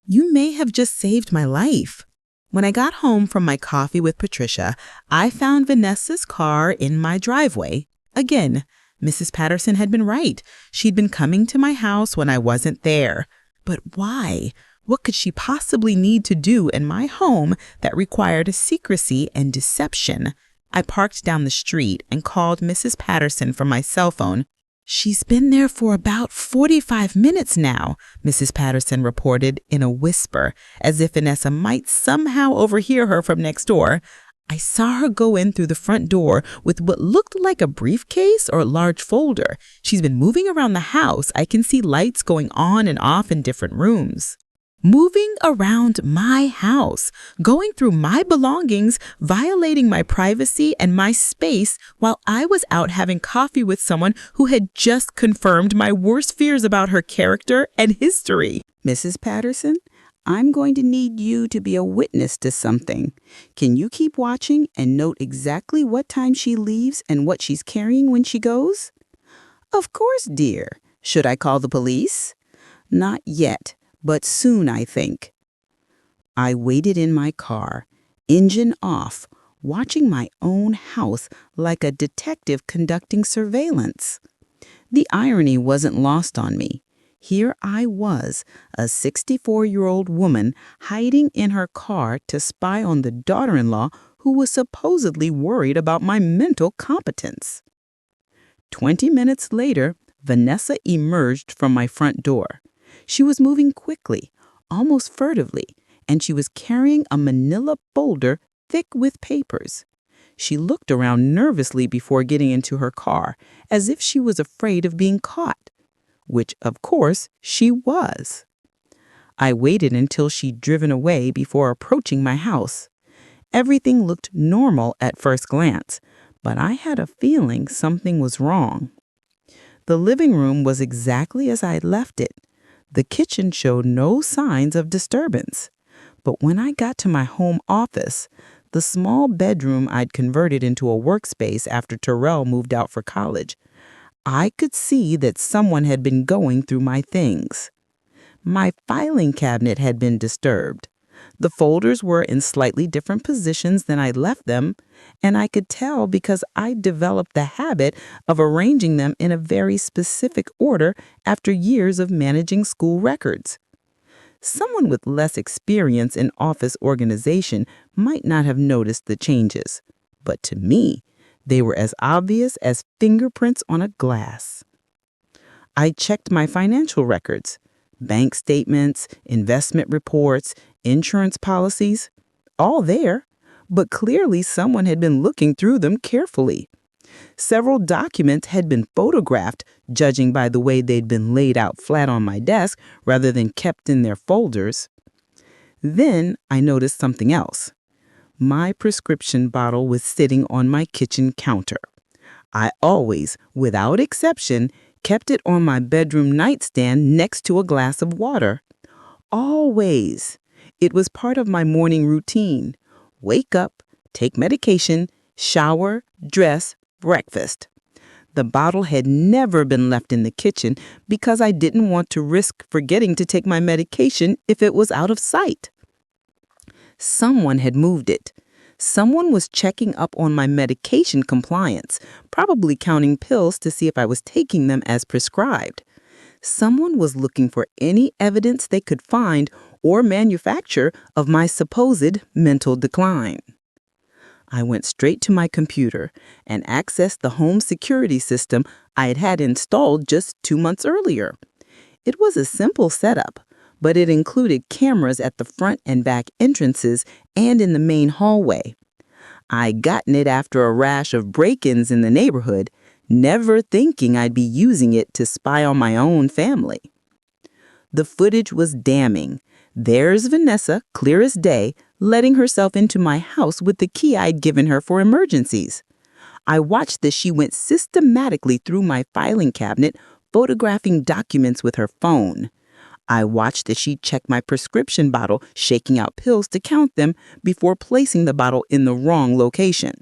You may have just saved my life. When I got home from my coffee with Patricia, I found Vanessa's car in my driveway. Again, Mrs. Patterson had been right. She'd been coming to my house when I wasn't there. But why? What could she possibly need to do in my home that required secrecy and deception? I parked down the street and called Mrs. Patterson from my cell phone. She's been there for about 45 minutes now, Mrs. Patterson reported in a whisper, as if Vanessa might somehow overhear her from next door. I saw her go in through the front door with what looked like a briefcase or a large folder. She's been moving around the house. I can see lights going on and off in different rooms. Moving around my house, going through my belongings, violating my privacy and my space while I was out having coffee with someone who had just confirmed my worst fears about her character and history. Mrs. Patterson, I'm going to need you to be a witness to something. Can you keep watching and note exactly what time she leaves and what she's carrying when she goes? Of course, dear. Should I call the police? Not yet. But soon, I think. I waited in my car, engine off, watching my own house like a detective conducting surveillance. The irony wasn't lost on me. Here I was, a 64-year-old woman hiding in her car to spy on the daughter-in-law who was supposedly worried about my mental competence. 20 minutes later, Vanessa emerged from my front door. She was moving quickly, almost furtively, and she was carrying a manila folder thick with papers. She looked around nervously before getting into her car, as if she was afraid of being caught, which, of course, she was. I waited until she'd driven away before approaching my house. Everything looked normal at first glance, but I had a feeling something was wrong. The living room was exactly as I'd left it. The kitchen showed no signs of disturbance. But when I got to my home office, the small bedroom I'd converted into a workspace after Terrell moved out for college, I could see that someone had been going through my things. My filing cabinet had been disturbed. The folders were in slightly different positions than I left them, and I could tell because I developed the habit of arranging them in a very specific order after years of managing school records. Someone with less experience in office organization might not have noticed the changes, but to me, they were as obvious as fingerprints on a glass. I checked my financial records, bank statements, investment reports, insurance policies, all there, but clearly someone had been looking through them carefully. Several documents had been photographed, judging by the way they'd been laid out flat on my desk rather than kept in their folders. Then I noticed something else. My prescription bottle was sitting on my kitchen counter. I always, without exception, kept it on my bedroom nightstand next to a glass of water. Always. It was part of my morning routine. Wake up, take medication, shower, dress, breakfast. The bottle had never been left in the kitchen because I didn't want to risk forgetting to take my medication if it was out of sight. Someone had moved it. Someone was checking up on my medication compliance, probably counting pills to see if I was taking them as prescribed. Someone was looking for any evidence they could find or manufacture of my supposed mental decline. I went straight to my computer and accessed the home security system I had had installed just 2 months earlier. It was a simple setup, but it included cameras at the front and back entrances and in the main hallway. I'd gotten it after a rash of break-ins in the neighborhood, never thinking I'd be using it to spy on my own family. The footage was damning. There's Vanessa, clear as day, letting herself into my house with the key I'd given her for emergencies. I watched as she went systematically through my filing cabinet, photographing documents with her phone. I watched as she checked my prescription bottle, shaking out pills to count them before placing the bottle in the wrong location.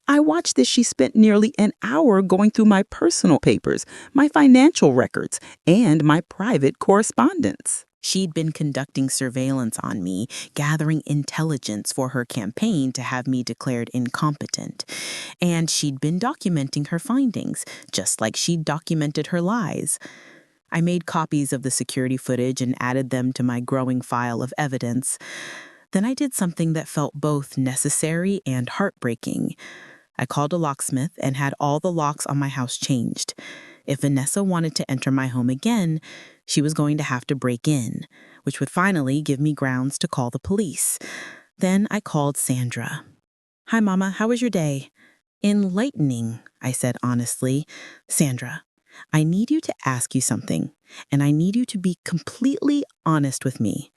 I watched as she spent nearly an hour going through my personal papers, my financial records, and my private correspondence. She'd been conducting surveillance on me, gathering intelligence for her campaign to have me declared incompetent. And she'd been documenting her findings, just like she'd documented her lies. I made copies of the security footage and added them to my growing file of evidence. Then I did something that felt both necessary and heartbreaking. I called a locksmith and had all the locks on my house changed. If Vanessa wanted to enter my home again, she was going to have to break in, which would finally give me grounds to call the police. Then I called Sandra. "Hi, Mama, how was your day?" "Enlightening," I said honestly. "Sandra, I need you to ask you something, and I need you to be completely honest with me."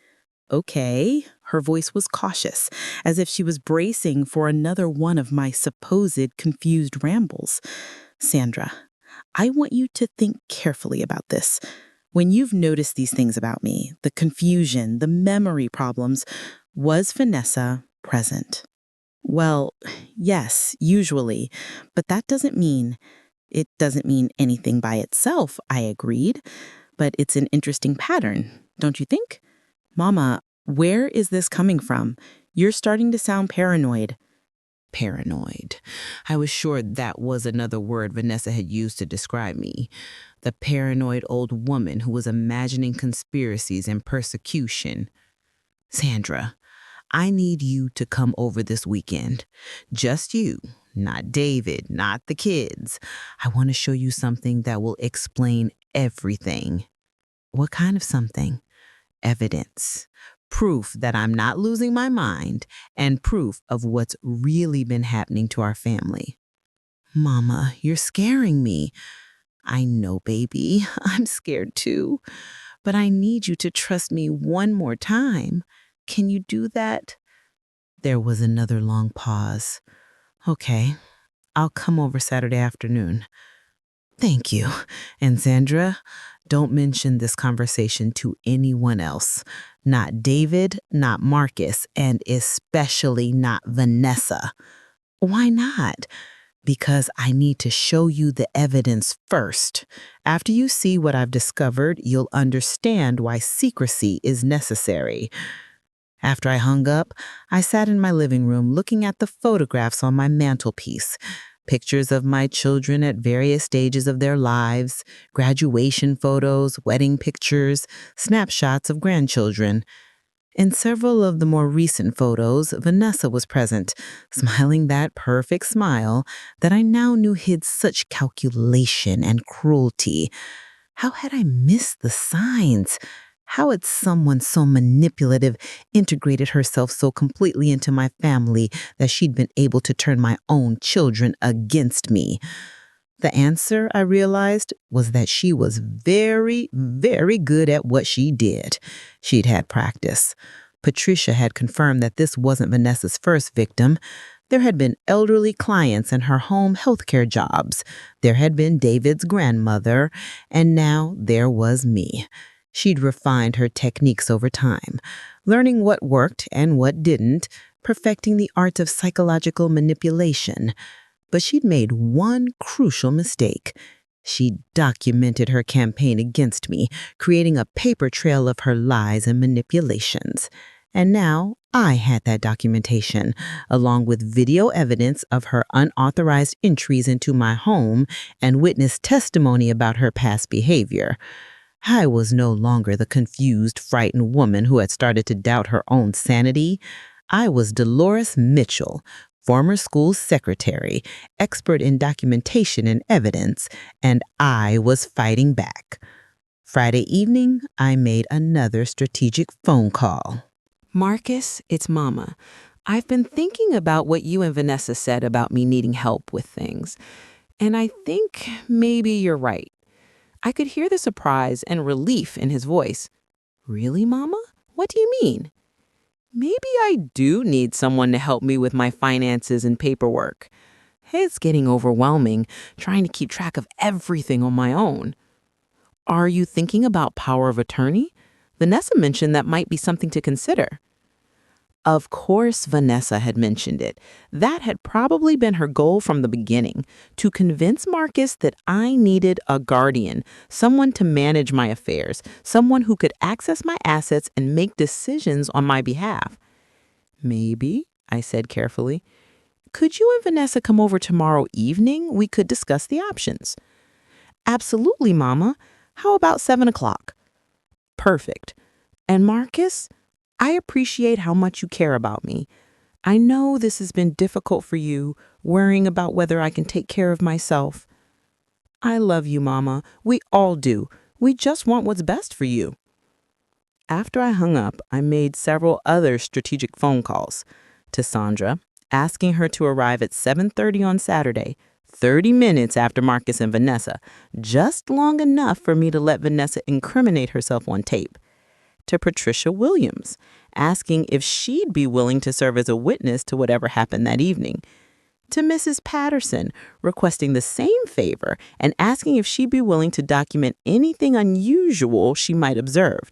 "Okay." Her voice was cautious, as if she was bracing for another one of my supposed confused rambles. "Sandra, I want you to think carefully about this. When you've noticed these things about me, the confusion, the memory problems, was Vanessa present?" "Well, yes, usually, but that doesn't mean..." "It doesn't mean anything by itself," I agreed, "but it's an interesting pattern, don't you think?" "Mama, where is this coming from? You're starting to sound paranoid." Paranoid. I was sure that was another word Vanessa had used to describe me. The paranoid old woman who was imagining conspiracies and persecution. "Sandra, I need you to come over this weekend. Just you, not David, not the kids. I want to show you something that will explain everything." "What kind of something?" "Evidence. Proof that I'm not losing my mind, and proof of what's really been happening to our family." "Mama, you're scaring me." "I know, baby. I'm scared too. But I need you to trust me one more time. Can you do that?" There was another long pause. "Okay, I'll come over Saturday afternoon." "Thank you. And Sandra, don't mention this conversation to anyone else. Not David, not Marcus, and especially not Vanessa." "Why not?" "Because I need to show you the evidence first. After you see what I've discovered, you'll understand why secrecy is necessary." After I hung up, I sat in my living room looking at the photographs on my mantelpiece. Pictures of my children at various stages of their lives, graduation photos, wedding pictures, snapshots of grandchildren. In several of the more recent photos, Vanessa was present, smiling that perfect smile that I now knew hid such calculation and cruelty. How had I missed the signs? How had someone so manipulative integrated herself so completely into my family that she'd been able to turn my own children against me? The answer, I realized, was that she was very, very good at what she did. She'd had practice. Patricia had confirmed that this wasn't Vanessa's first victim. There had been elderly clients in her home healthcare jobs. There had been David's grandmother, and now there was me. She'd refined her techniques over time, learning what worked and what didn't, perfecting the art of psychological manipulation. But she'd made one crucial mistake. She documented her campaign against me, creating a paper trail of her lies and manipulations. And now I had that documentation, along with video evidence of her unauthorized entries into my home and witness testimony about her past behavior. I was no longer the confused, frightened woman who had started to doubt her own sanity. I was Dolores Mitchell, former school secretary, expert in documentation and evidence, and I was fighting back. Friday evening, I made another strategic phone call. Marcus, it's Mama. I've been thinking about what you and Vanessa said about me needing help with things, and I think maybe you're right. I could hear the surprise and relief in his voice. Really, Mama? What do you mean? Maybe I do need someone to help me with my finances and paperwork. It's getting overwhelming trying to keep track of everything on my own. Are you thinking about power of attorney? Vanessa mentioned that might be something to consider. Of course, Vanessa had mentioned it. That had probably been her goal from the beginning, to convince Marcus that I needed a guardian, someone to manage my affairs, someone who could access my assets and make decisions on my behalf. Maybe, I said carefully. Could you and Vanessa come over tomorrow evening? We could discuss the options. Absolutely, Mama. How about 7 o'clock? Perfect. And Marcus, I appreciate how much you care about me. I know this has been difficult for you, worrying about whether I can take care of myself. I love you, Mama. We all do. We just want what's best for you. After I hung up, I made several other strategic phone calls to Sandra, asking her to arrive at 7:30 on Saturday, 30 minutes after Marcus and Vanessa, just long enough for me to let Vanessa incriminate herself on tape. To Patricia Williams, asking if she'd be willing to serve as a witness to whatever happened that evening. To Mrs. Patterson, requesting the same favor and asking if she'd be willing to document anything unusual she might observe.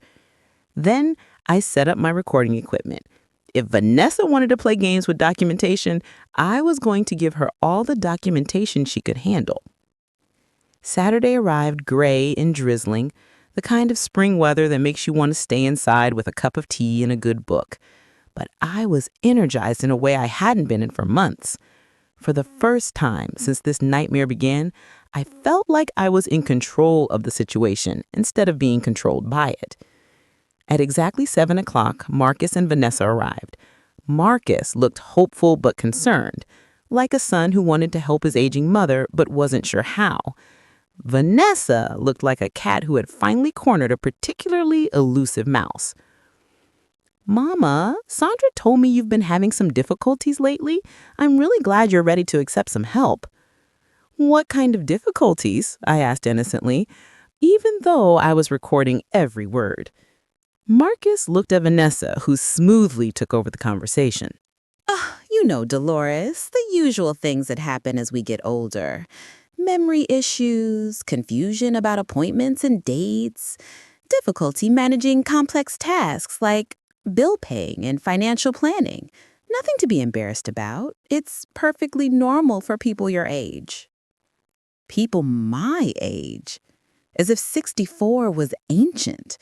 Then I set up my recording equipment. If Vanessa wanted to play games with documentation, I was going to give her all the documentation she could handle. Saturday arrived gray and drizzling, the kind of spring weather that makes you want to stay inside with a cup of tea and a good book. But I was energized in a way I hadn't been in for months. For the first time since this nightmare began, I felt like I was in control of the situation instead of being controlled by it. At exactly 7 o'clock, Marcus and Vanessa arrived. Marcus looked hopeful but concerned, like a son who wanted to help his aging mother but wasn't sure how. Vanessa looked like a cat who had finally cornered a particularly elusive mouse. Mama, Sandra told me you've been having some difficulties lately. I'm really glad you're ready to accept some help. What kind of difficulties? I asked innocently, even though I was recording every word. Marcus looked at Vanessa, who smoothly took over the conversation. You know, Dolores, the usual things that happen as we get older. Memory issues, confusion about appointments and dates, difficulty managing complex tasks like bill paying and financial planning. Nothing to be embarrassed about. It's perfectly normal for people your age. People my age? As if 64 was ancient.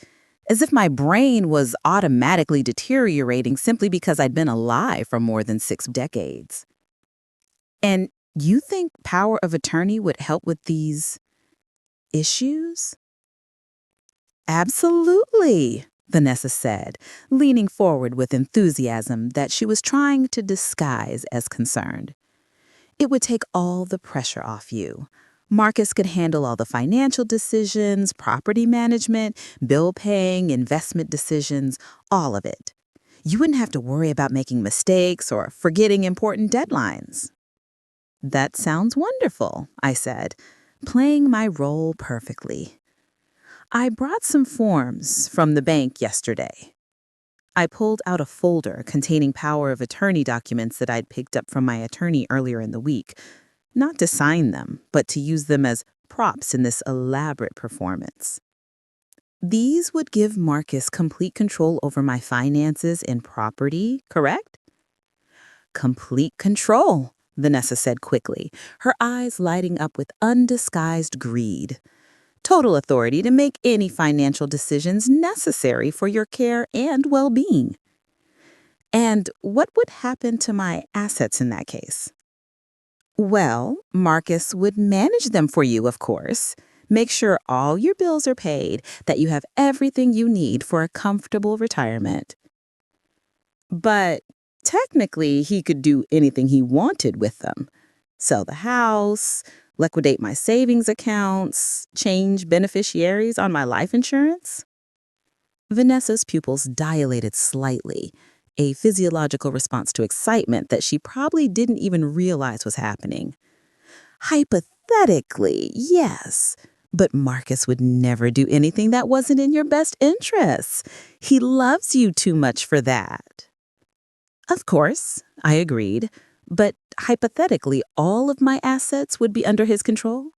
As if my brain was automatically deteriorating simply because I'd been alive for more than 6 decades. And you think power of attorney would help with these issues? Absolutely, Vanessa said, leaning forward with enthusiasm that she was trying to disguise as concerned. It would take all the pressure off you. Marcus could handle all the financial decisions, property management, bill paying, investment decisions, all of it. You wouldn't have to worry about making mistakes or forgetting important deadlines. That sounds wonderful, I said, playing my role perfectly. I brought some forms from the bank yesterday. I pulled out a folder containing power of attorney documents that I'd picked up from my attorney earlier in the week, not to sign them, but to use them as props in this elaborate performance. These would give Marcus complete control over my finances and property, correct? Complete control, Vanessa said quickly, her eyes lighting up with undisguised greed. Total authority to make any financial decisions necessary for your care and well-being. And what would happen to my assets in that case? Well, Marcus would manage them for you, of course. Make sure all your bills are paid, that you have everything you need for a comfortable retirement. But technically, he could do anything he wanted with them. Sell the house, liquidate my savings accounts, change beneficiaries on my life insurance. Vanessa's pupils dilated slightly, a physiological response to excitement that she probably didn't even realize was happening. Hypothetically, yes, but Marcus would never do anything that wasn't in your best interests. He loves you too much for that. Of course, I agreed, but hypothetically, all of my assets would be under his control?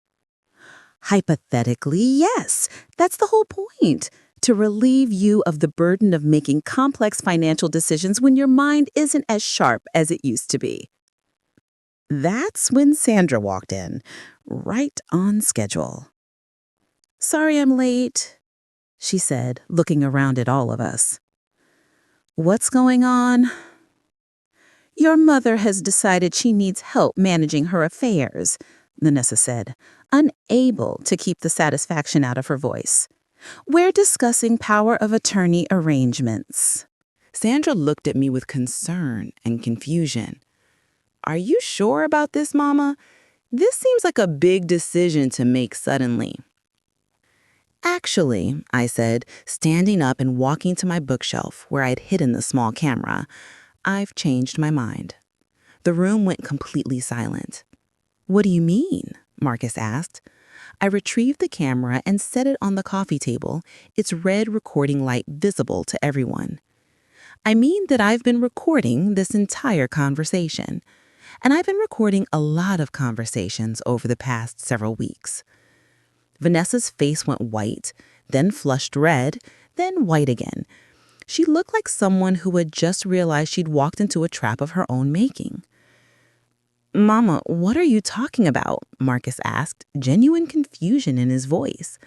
Hypothetically, yes. That's the whole point. To relieve you of the burden of making complex financial decisions when your mind isn't as sharp as it used to be. That's when Sandra walked in, right on schedule. "Sorry I'm late," she said, looking around at all of us. "What's going on?" "Your mother has decided she needs help managing her affairs," Vanessa said, unable to keep the satisfaction out of her voice. "We're discussing power of attorney arrangements." Sandra looked at me with concern and confusion. "Are you sure about this, Mama? This seems like a big decision to make suddenly." "Actually," I said, standing up and walking to my bookshelf where I'd hidden the small camera, "I've changed my mind." The room went completely silent. "What do you mean?" Marcus asked. I retrieved the camera and set it on the coffee table, its red recording light visible to everyone. "I mean that I've been recording this entire conversation. And I've been recording a lot of conversations over the past several weeks." Vanessa's face went white, then flushed red, then white again. She looked like someone who had just realized she'd walked into a trap of her own making. "Mama, what are you talking about?" Marcus asked, genuine confusion in his voice.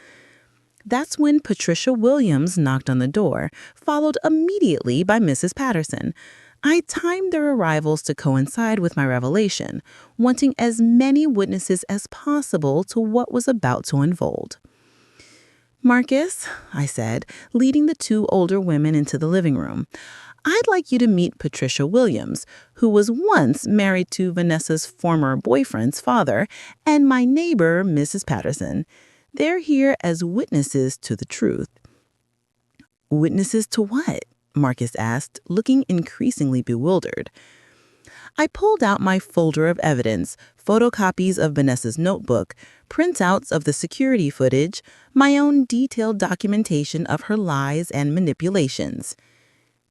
That's when Patricia Williams knocked on the door, followed immediately by Mrs. Patterson. I timed their arrivals to coincide with my revelation, wanting as many witnesses as possible to what was about to unfold. "Marcus," I said, leading the two older women into the living room, "I'd like you to meet Patricia Williams, who was once married to Vanessa's former boyfriend's father, and my neighbor, Mrs. Patterson. They're here as witnesses to the truth." "Witnesses to what?" Marcus asked, looking increasingly bewildered. I pulled out my folder of evidence, photocopies of Vanessa's notebook, printouts of the security footage, my own detailed documentation of her lies and manipulations.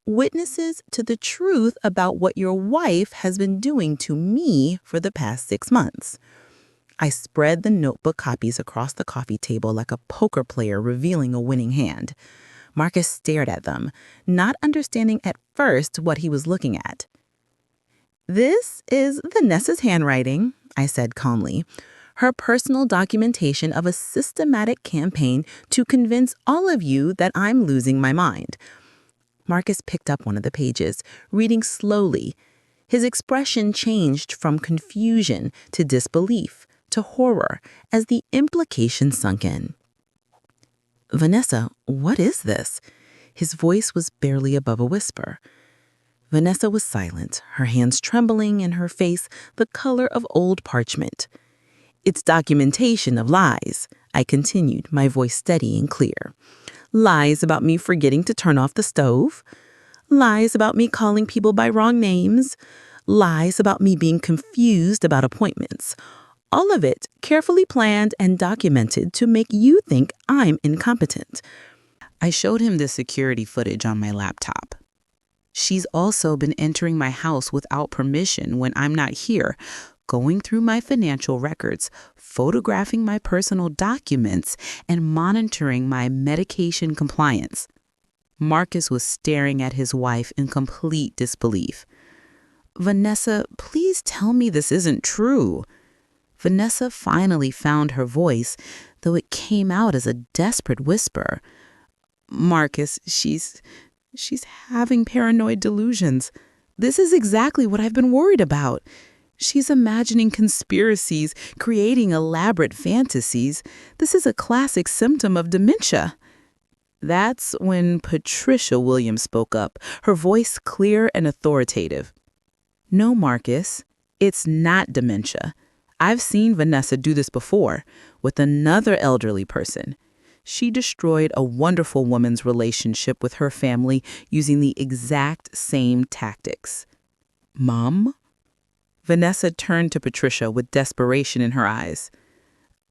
"Witnesses to the truth about what your wife has been doing to me for the past 6 months." I spread the notebook copies across the coffee table like a poker player revealing a winning hand. Marcus stared at them, not understanding at first what he was looking at. "This is Vanessa's handwriting," I said calmly. "Her personal documentation of a systematic campaign to convince all of you that I'm losing my mind." Marcus picked up one of the pages, reading slowly. His expression changed from confusion to disbelief to horror as the implication sunk in. "Vanessa, what is this?" His voice was barely above a whisper. Vanessa was silent, her hands trembling and her face the color of old parchment. "It's documentation of lies," I continued, my voice steady and clear. "Lies about me forgetting to turn off the stove. Lies about me calling people by wrong names. Lies about me being confused about appointments. All of it carefully planned and documented to make you think I'm incompetent." I showed him the security footage on my laptop. "She's also been entering my house without permission when I'm not here, going through my financial records, photographing my personal documents, and monitoring my medication compliance. Marcus was staring at his wife in complete disbelief. Vanessa, please tell me this isn't true. Vanessa finally found her voice, though it came out as a desperate whisper. Marcus, she's having paranoid delusions. This is exactly what I've been worried about. She's imagining conspiracies, creating elaborate fantasies. This is a classic symptom of dementia. That's when Patricia Williams spoke up, her voice clear and authoritative. No, Marcus, it's not dementia. I've seen Vanessa do this before with another elderly person. She destroyed a wonderful woman's relationship with her family using the exact same tactics. Mom? Vanessa turned to Patricia with desperation in her eyes.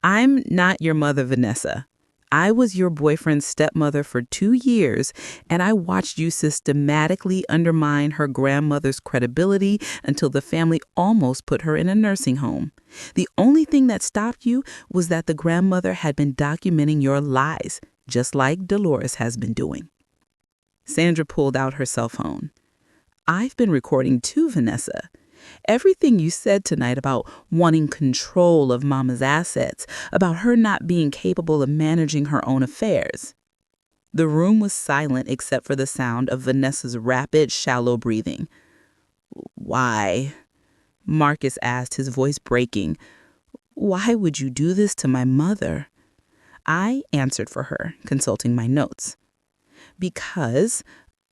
I'm not your mother, Vanessa. I was your boyfriend's stepmother for 2 years, and I watched you systematically undermine her grandmother's credibility until the family almost put her in a nursing home. The only thing that stopped you was that the grandmother had been documenting your lies, just like Dolores has been doing. Sandra pulled out her cell phone. I've been recording too, Vanessa. Everything you said tonight about wanting control of Mama's assets, about her not being capable of managing her own affairs. The room was silent except for the sound of Vanessa's rapid, shallow breathing. Why? Marcus asked, his voice breaking. Why would you do this to my mother? I answered for her, consulting my notes. Because,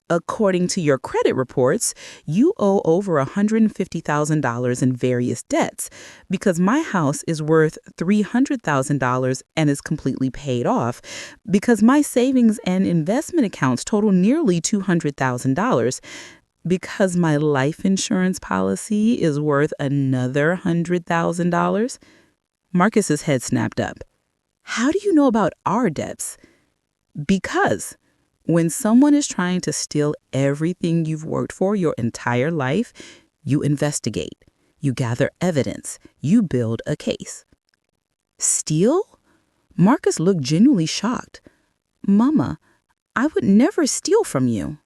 according to your credit reports, you owe over $150,000 in various debts. Because my house is worth $300,000 and is completely paid off. Because my savings and investment accounts total nearly $200,000. Because my life insurance policy is worth another $100,000. Marcus's head snapped up. How do you know about our debts? Because when someone is trying to steal everything you've worked for your entire life, you investigate, you gather evidence, you build a case. Steal? Marcus looked genuinely shocked. Mama, I would never steal from you.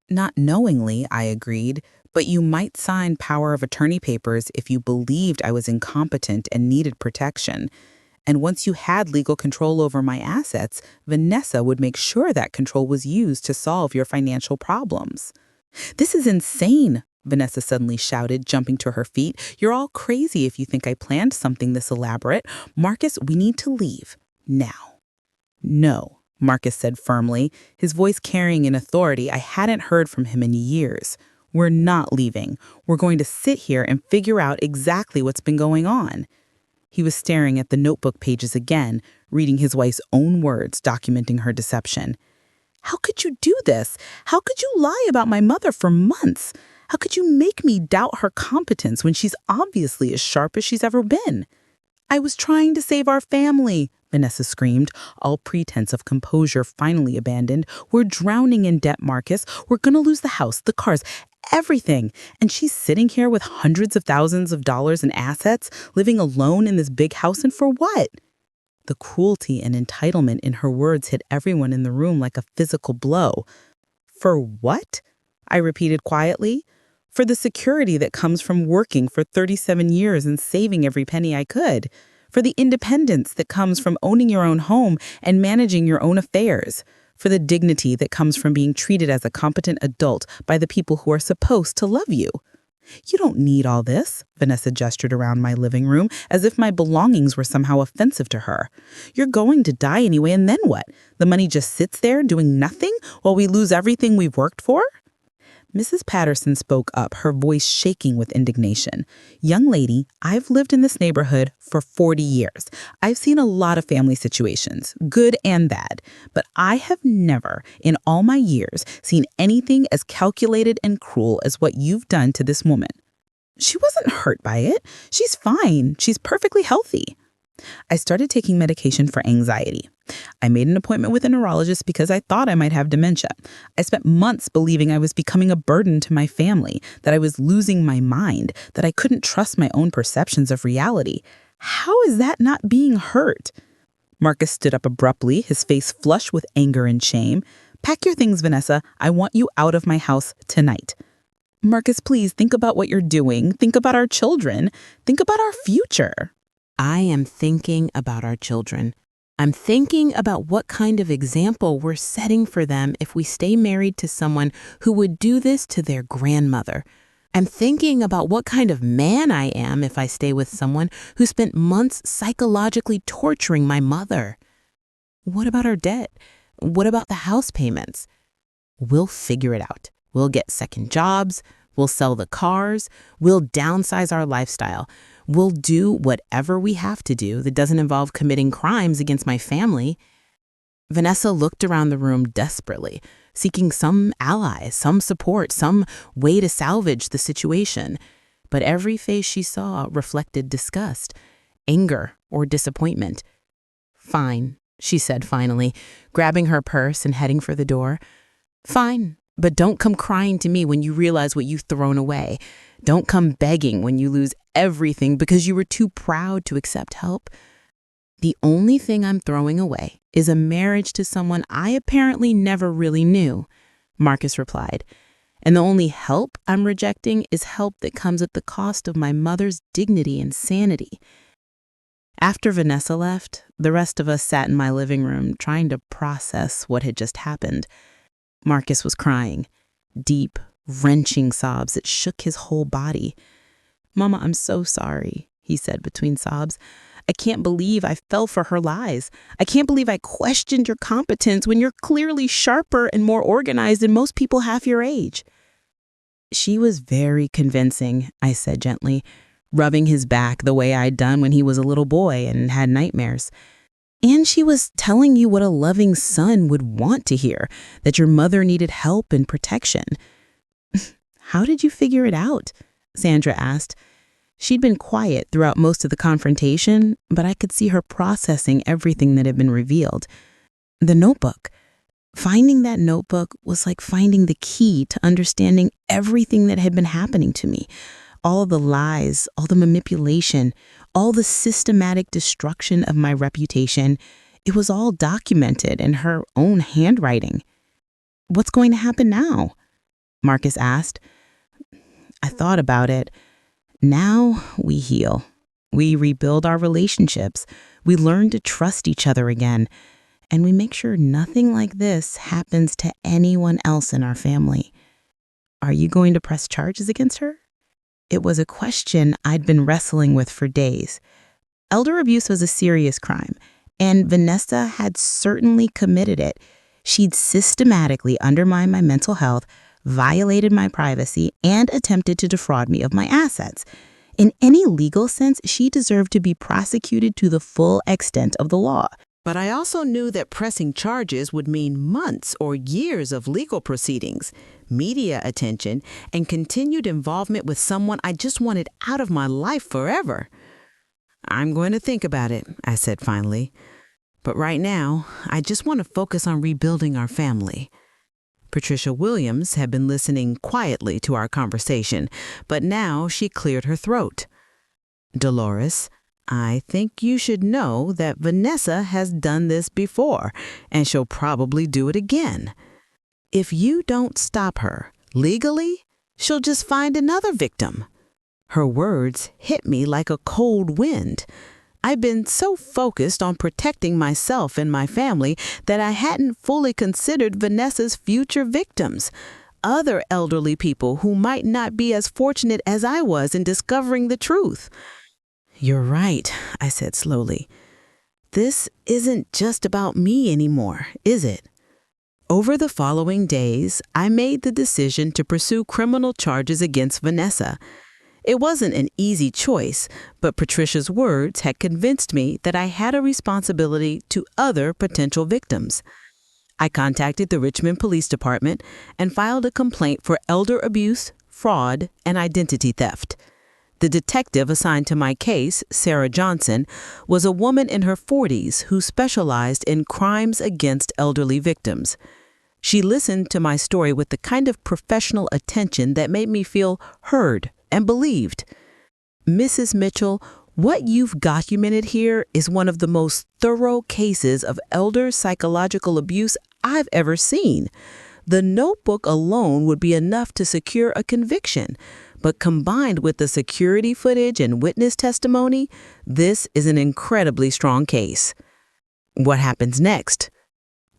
Not knowingly, I agreed, but you might sign power of attorney papers if you believed I was incompetent and needed protection. And once you had legal control over my assets, Vanessa would make sure that control was used to solve your financial problems. This is insane, Vanessa suddenly shouted, jumping to her feet. You're all crazy if you think I planned something this elaborate. Marcus, we need to leave. Now. No, Marcus said firmly, his voice carrying an authority I hadn't heard from him in years. We're not leaving. We're going to sit here and figure out exactly what's been going on. He was staring at the notebook pages again, reading his wife's own words, documenting her deception. How could you do this? How could you lie about my mother for months? How could you make me doubt her competence when she's obviously as sharp as she's ever been? I was trying to save our family, Vanessa screamed, all pretense of composure finally abandoned. We're drowning in debt, Marcus. We're going to lose the house, the cars, everything. And she's sitting here with hundreds of thousands of dollars in assets, living alone in this big house, and for what? The cruelty and entitlement in her words hit everyone in the room like a physical blow. For what? I repeated quietly. For the security that comes from working for 37 years and saving every penny I could. For the independence that comes from owning your own home and managing your own affairs. For the dignity that comes from being treated as a competent adult by the people who are supposed to love you. You don't need all this, Vanessa gestured around my living room as if my belongings were somehow offensive to her. You're going to die anyway, and then what? The money just sits there doing nothing while we lose everything we've worked for? Mrs. Patterson spoke up, her voice shaking with indignation. Young lady, I've lived in this neighborhood for 40 years. I've seen a lot of family situations, good and bad, but I have never, in all my years, seen anything as calculated and cruel as what you've done to this woman. She wasn't hurt by it. She's fine. She's perfectly healthy. I started taking medication for anxiety. I made an appointment with a neurologist because I thought I might have dementia. I spent months believing I was becoming a burden to my family, that I was losing my mind, that I couldn't trust my own perceptions of reality. How is that not being hurt? Marcus stood up abruptly, his face flushed with anger and shame. Pack your things, Vanessa. I want you out of my house tonight. Marcus, please think about what you're doing. Think about our children. Think about our future. I am thinking about our children. I'm thinking about what kind of example we're setting for them if we stay married to someone who would do this to their grandmother. I'm thinking about what kind of man I am if I stay with someone who spent months psychologically torturing my mother. What about our debt? What about the house payments? We'll figure it out. We'll get second jobs. We'll sell the cars. We'll downsize our lifestyle. We'll do whatever we have to do that doesn't involve committing crimes against my family. Vanessa looked around the room desperately, seeking some ally, some support, some way to salvage the situation. But every face she saw reflected disgust, anger, or disappointment. "Fine," she said finally, grabbing her purse and heading for the door. "Fine, but don't come crying to me when you realize what you've thrown away. Don't come begging when you lose everything because you were too proud to accept help. The only thing I'm throwing away is a marriage to someone I apparently never really knew," Marcus replied. "And the only help I'm rejecting is help that comes at the cost of my mother's dignity and sanity." After Vanessa left, the rest of us sat in my living room trying to process what had just happened. Marcus was crying, deep, wrenching sobs that shook his whole body. "Mama, I'm so sorry," he said between sobs. "I can't believe I fell for her lies. I can't believe I questioned your competence when you're clearly sharper and more organized than most people half your age." "She was very convincing," I said gently, rubbing his back the way I'd done when he was a little boy and had nightmares. "And she was telling you what a loving son would want to hear, that your mother needed help and protection." "How did you figure it out?" Sandra asked. She'd been quiet throughout most of the confrontation, but I could see her processing everything that had been revealed. "The notebook. Finding that notebook was like finding the key to understanding everything that had been happening to me. All the lies, all the manipulation, all the systematic destruction of my reputation. It was all documented in her own handwriting." "What's going to happen now?" Marcus asked. I thought about it. "Now we heal. We rebuild our relationships. We learn to trust each other again. And we make sure nothing like this happens to anyone else in our family." "Are you going to press charges against her?" It was a question I'd been wrestling with for days. Elder abuse was a serious crime, and Vanessa had certainly committed it. She'd systematically undermined my mental health, violated my privacy, and attempted to defraud me of my assets. In any legal sense, she deserved to be prosecuted to the full extent of the law. But I also knew that pressing charges would mean months or years of legal proceedings, media attention, and continued involvement with someone I just wanted out of my life forever. "I'm going to think about it," I said finally. "But right now, I just want to focus on rebuilding our family." Patricia Williams had been listening quietly to our conversation, but now she cleared her throat. "Dolores, I think you should know that Vanessa has done this before, and she'll probably do it again. If you don't stop her, legally, she'll just find another victim." Her words hit me like a cold wind. I've been so focused on protecting myself and my family that I hadn't fully considered Vanessa's future victims, other elderly people who might not be as fortunate as I was in discovering the truth. "You're right," I said slowly. "This isn't just about me anymore, is it?" Over the following days, I made the decision to pursue criminal charges against Vanessa. It wasn't an easy choice, but Patricia's words had convinced me that I had a responsibility to other potential victims. I contacted the Richmond Police Department and filed a complaint for elder abuse, fraud, and identity theft. The detective assigned to my case, Sarah Johnson, was a woman in her 40s who specialized in crimes against elderly victims. She listened to my story with the kind of professional attention that made me feel heard and believed. Mrs. Mitchell, what you've documented here is one of the most thorough cases of elder psychological abuse I've ever seen. The notebook alone would be enough to secure a conviction, but combined with the security footage and witness testimony, this is an incredibly strong case. What happens next?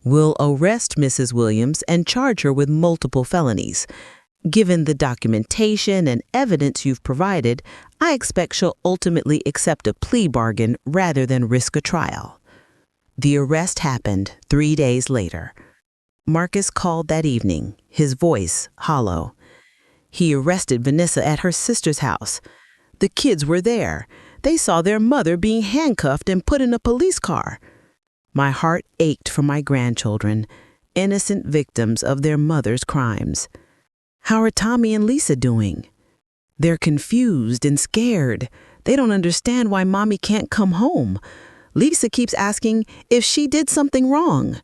We'll arrest Mrs. Williams and charge her with multiple felonies. Given the documentation and evidence you've provided, I expect she'll ultimately accept a plea bargain rather than risk a trial. The arrest happened 3 days later. Marcus called that evening, his voice hollow. He arrested Vanessa at her sister's house. The kids were there. They saw their mother being handcuffed and put in a police car. My heart ached for my grandchildren, innocent victims of their mother's crimes. How are Tommy and Lisa doing? They're confused and scared. They don't understand why Mommy can't come home. Lisa keeps asking if she did something wrong.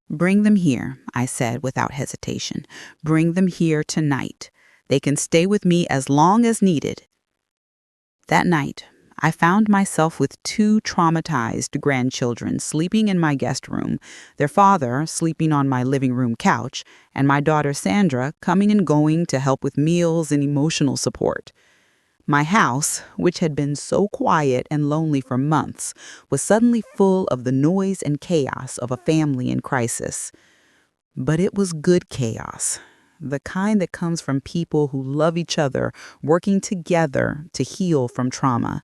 Bring them here, I said without hesitation. Bring them here tonight. They can stay with me as long as needed. That night, I found myself with 2 traumatized grandchildren sleeping in my guest room, their father sleeping on my living room couch, and my daughter Sandra coming and going to help with meals and emotional support. My house, which had been so quiet and lonely for months, was suddenly full of the noise and chaos of a family in crisis. But it was good chaos, the kind that comes from people who love each other, working together to heal from trauma.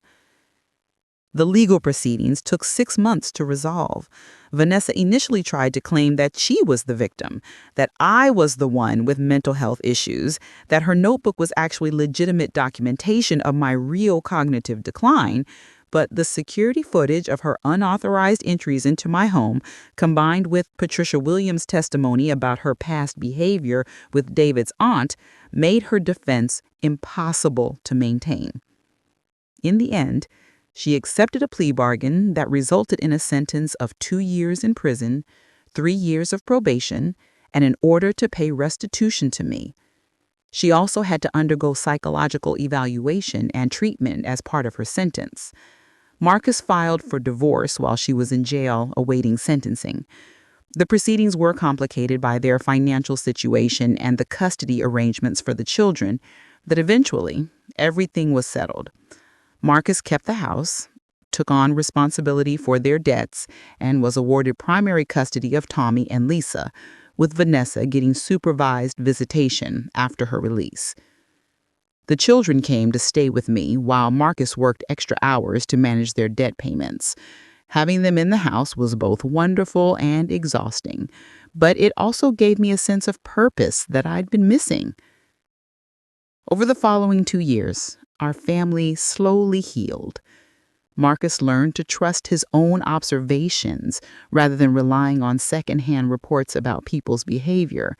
The legal proceedings took 6 months to resolve. Vanessa initially tried to claim that she was the victim, that I was the one with mental health issues, that her notebook was actually legitimate documentation of my real cognitive decline, but the security footage of her unauthorized entries into my home, combined with Patricia Williams' testimony about her past behavior with David's aunt, made her defense impossible to maintain. In the end, she accepted a plea bargain that resulted in a sentence of 2 years in prison, 3 years of probation, and an order to pay restitution to me. She also had to undergo psychological evaluation and treatment as part of her sentence. Marcus filed for divorce while she was in jail awaiting sentencing. The proceedings were complicated by their financial situation and the custody arrangements for the children, but eventually everything was settled. Marcus kept the house, took on responsibility for their debts, and was awarded primary custody of Tommy and Lisa, with Vanessa getting supervised visitation after her release. The children came to stay with me while Marcus worked extra hours to manage their debt payments. Having them in the house was both wonderful and exhausting, but it also gave me a sense of purpose that I'd been missing. Over the following 2 years, our family slowly healed. Marcus learned to trust his own observations rather than relying on secondhand reports about people's behavior.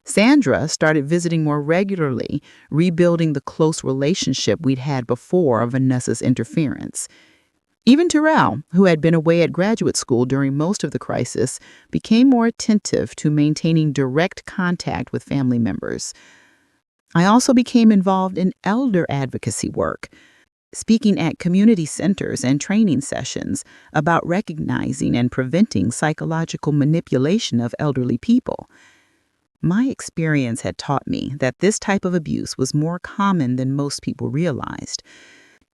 Sandra started visiting more regularly, rebuilding the close relationship we'd had before Vanessa's interference. Even Terrell, who had been away at graduate school during most of the crisis, became more attentive to maintaining direct contact with family members. I also became involved in elder advocacy work, speaking at community centers and training sessions about recognizing and preventing psychological manipulation of elderly people. My experience had taught me that this type of abuse was more common than most people realized,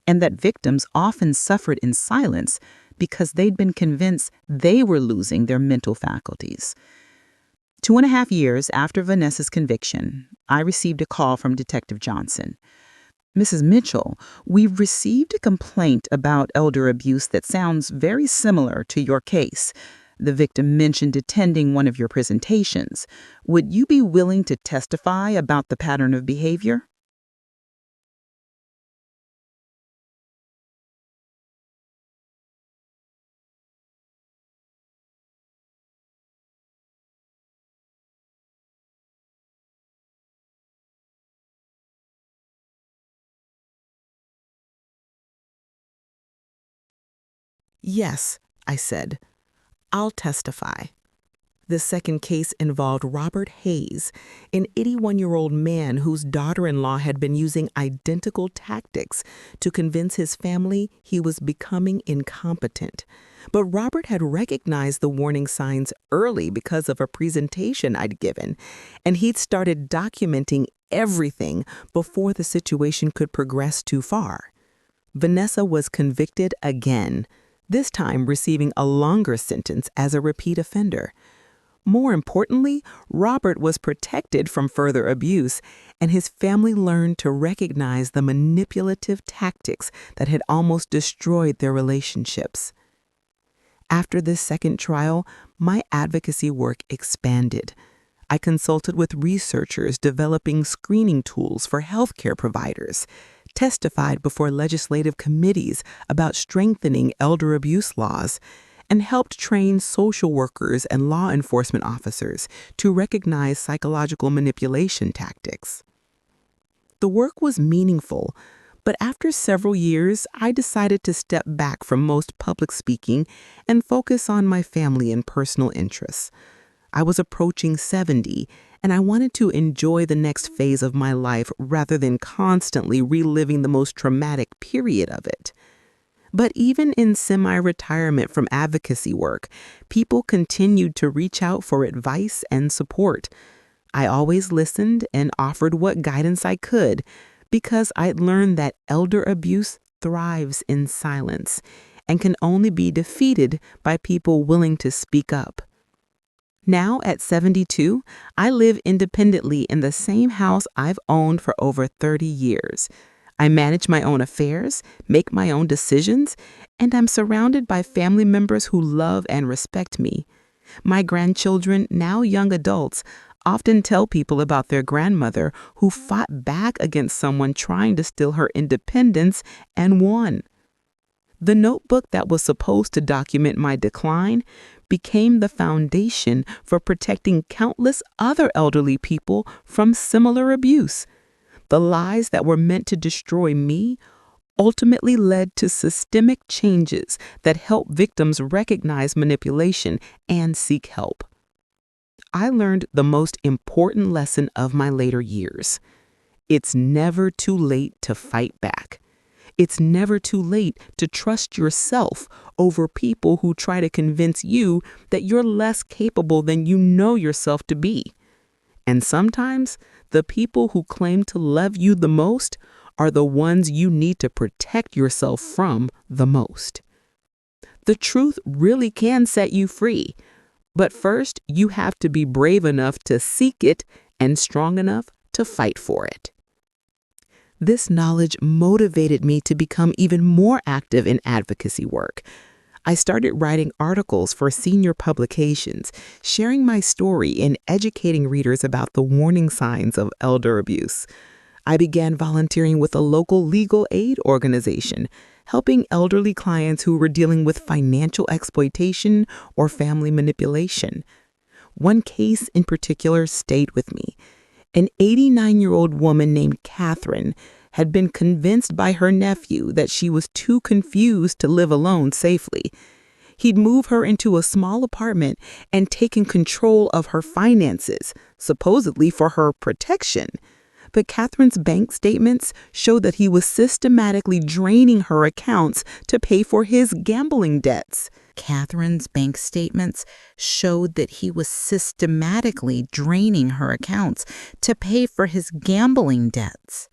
and that victims often suffered in silence because they'd been convinced they were losing their mental faculties. 2.5 years after Vanessa's conviction, I received a call from Detective Johnson. Mrs. Mitchell, we've received a complaint about elder abuse that sounds very similar to your case. The victim mentioned attending one of your presentations. Would you be willing to testify about the pattern of behavior? Yes, I said. I'll testify. The second case involved Robert Hayes, an 81-year-old man whose daughter-in-law had been using identical tactics to convince his family he was becoming incompetent. But Robert had recognized the warning signs early because of a presentation I'd given, and he'd started documenting everything before the situation could progress too far. Vanessa was convicted again, this time receiving a longer sentence as a repeat offender. More importantly, Robert was protected from further abuse, and his family learned to recognize the manipulative tactics that had almost destroyed their relationships. After this second trial, my advocacy work expanded. I consulted with researchers developing screening tools for healthcare providers, testified before legislative committees about strengthening elder abuse laws, and helped train social workers and law enforcement officers to recognize psychological manipulation tactics. The work was meaningful, but after several years, I decided to step back from most public speaking and focus on my family and personal interests. I was approaching 70, and I wanted to enjoy the next phase of my life rather than constantly reliving the most traumatic period of it. But even in semi-retirement from advocacy work, people continued to reach out for advice and support. I always listened and offered what guidance I could because I'd learned that elder abuse thrives in silence and can only be defeated by people willing to speak up. Now, at 72, I live independently in the same house I've owned for over 30 years. I manage my own affairs, make my own decisions, and I'm surrounded by family members who love and respect me. My grandchildren, now young adults, often tell people about their grandmother who fought back against someone trying to steal her independence and won. The notebook that was supposed to document my decline became the foundation for protecting countless other elderly people from similar abuse. The lies that were meant to destroy me ultimately led to systemic changes that help victims recognize manipulation and seek help. I learned the most important lesson of my later years. It's never too late to fight back. It's never too late to trust yourself over people who try to convince you that you're less capable than you know yourself to be. And sometimes, the people who claim to love you the most are the ones you need to protect yourself from the most. The truth really can set you free, but first you have to be brave enough to seek it and strong enough to fight for it. This knowledge motivated me to become even more active in advocacy work. I started writing articles for senior publications, sharing my story and educating readers about the warning signs of elder abuse. I began volunteering with a local legal aid organization, helping elderly clients who were dealing with financial exploitation or family manipulation. One case in particular stayed with me. An 89-year-old woman named Catherine had been convinced by her nephew that she was too confused to live alone safely. He'd move her into a small apartment and taken control of her finances, supposedly for her protection. But Catherine's bank statements showed that he was systematically draining her accounts to pay for his gambling debts. Catherine's bank statements showed that he was systematically draining her accounts to pay for his gambling debts.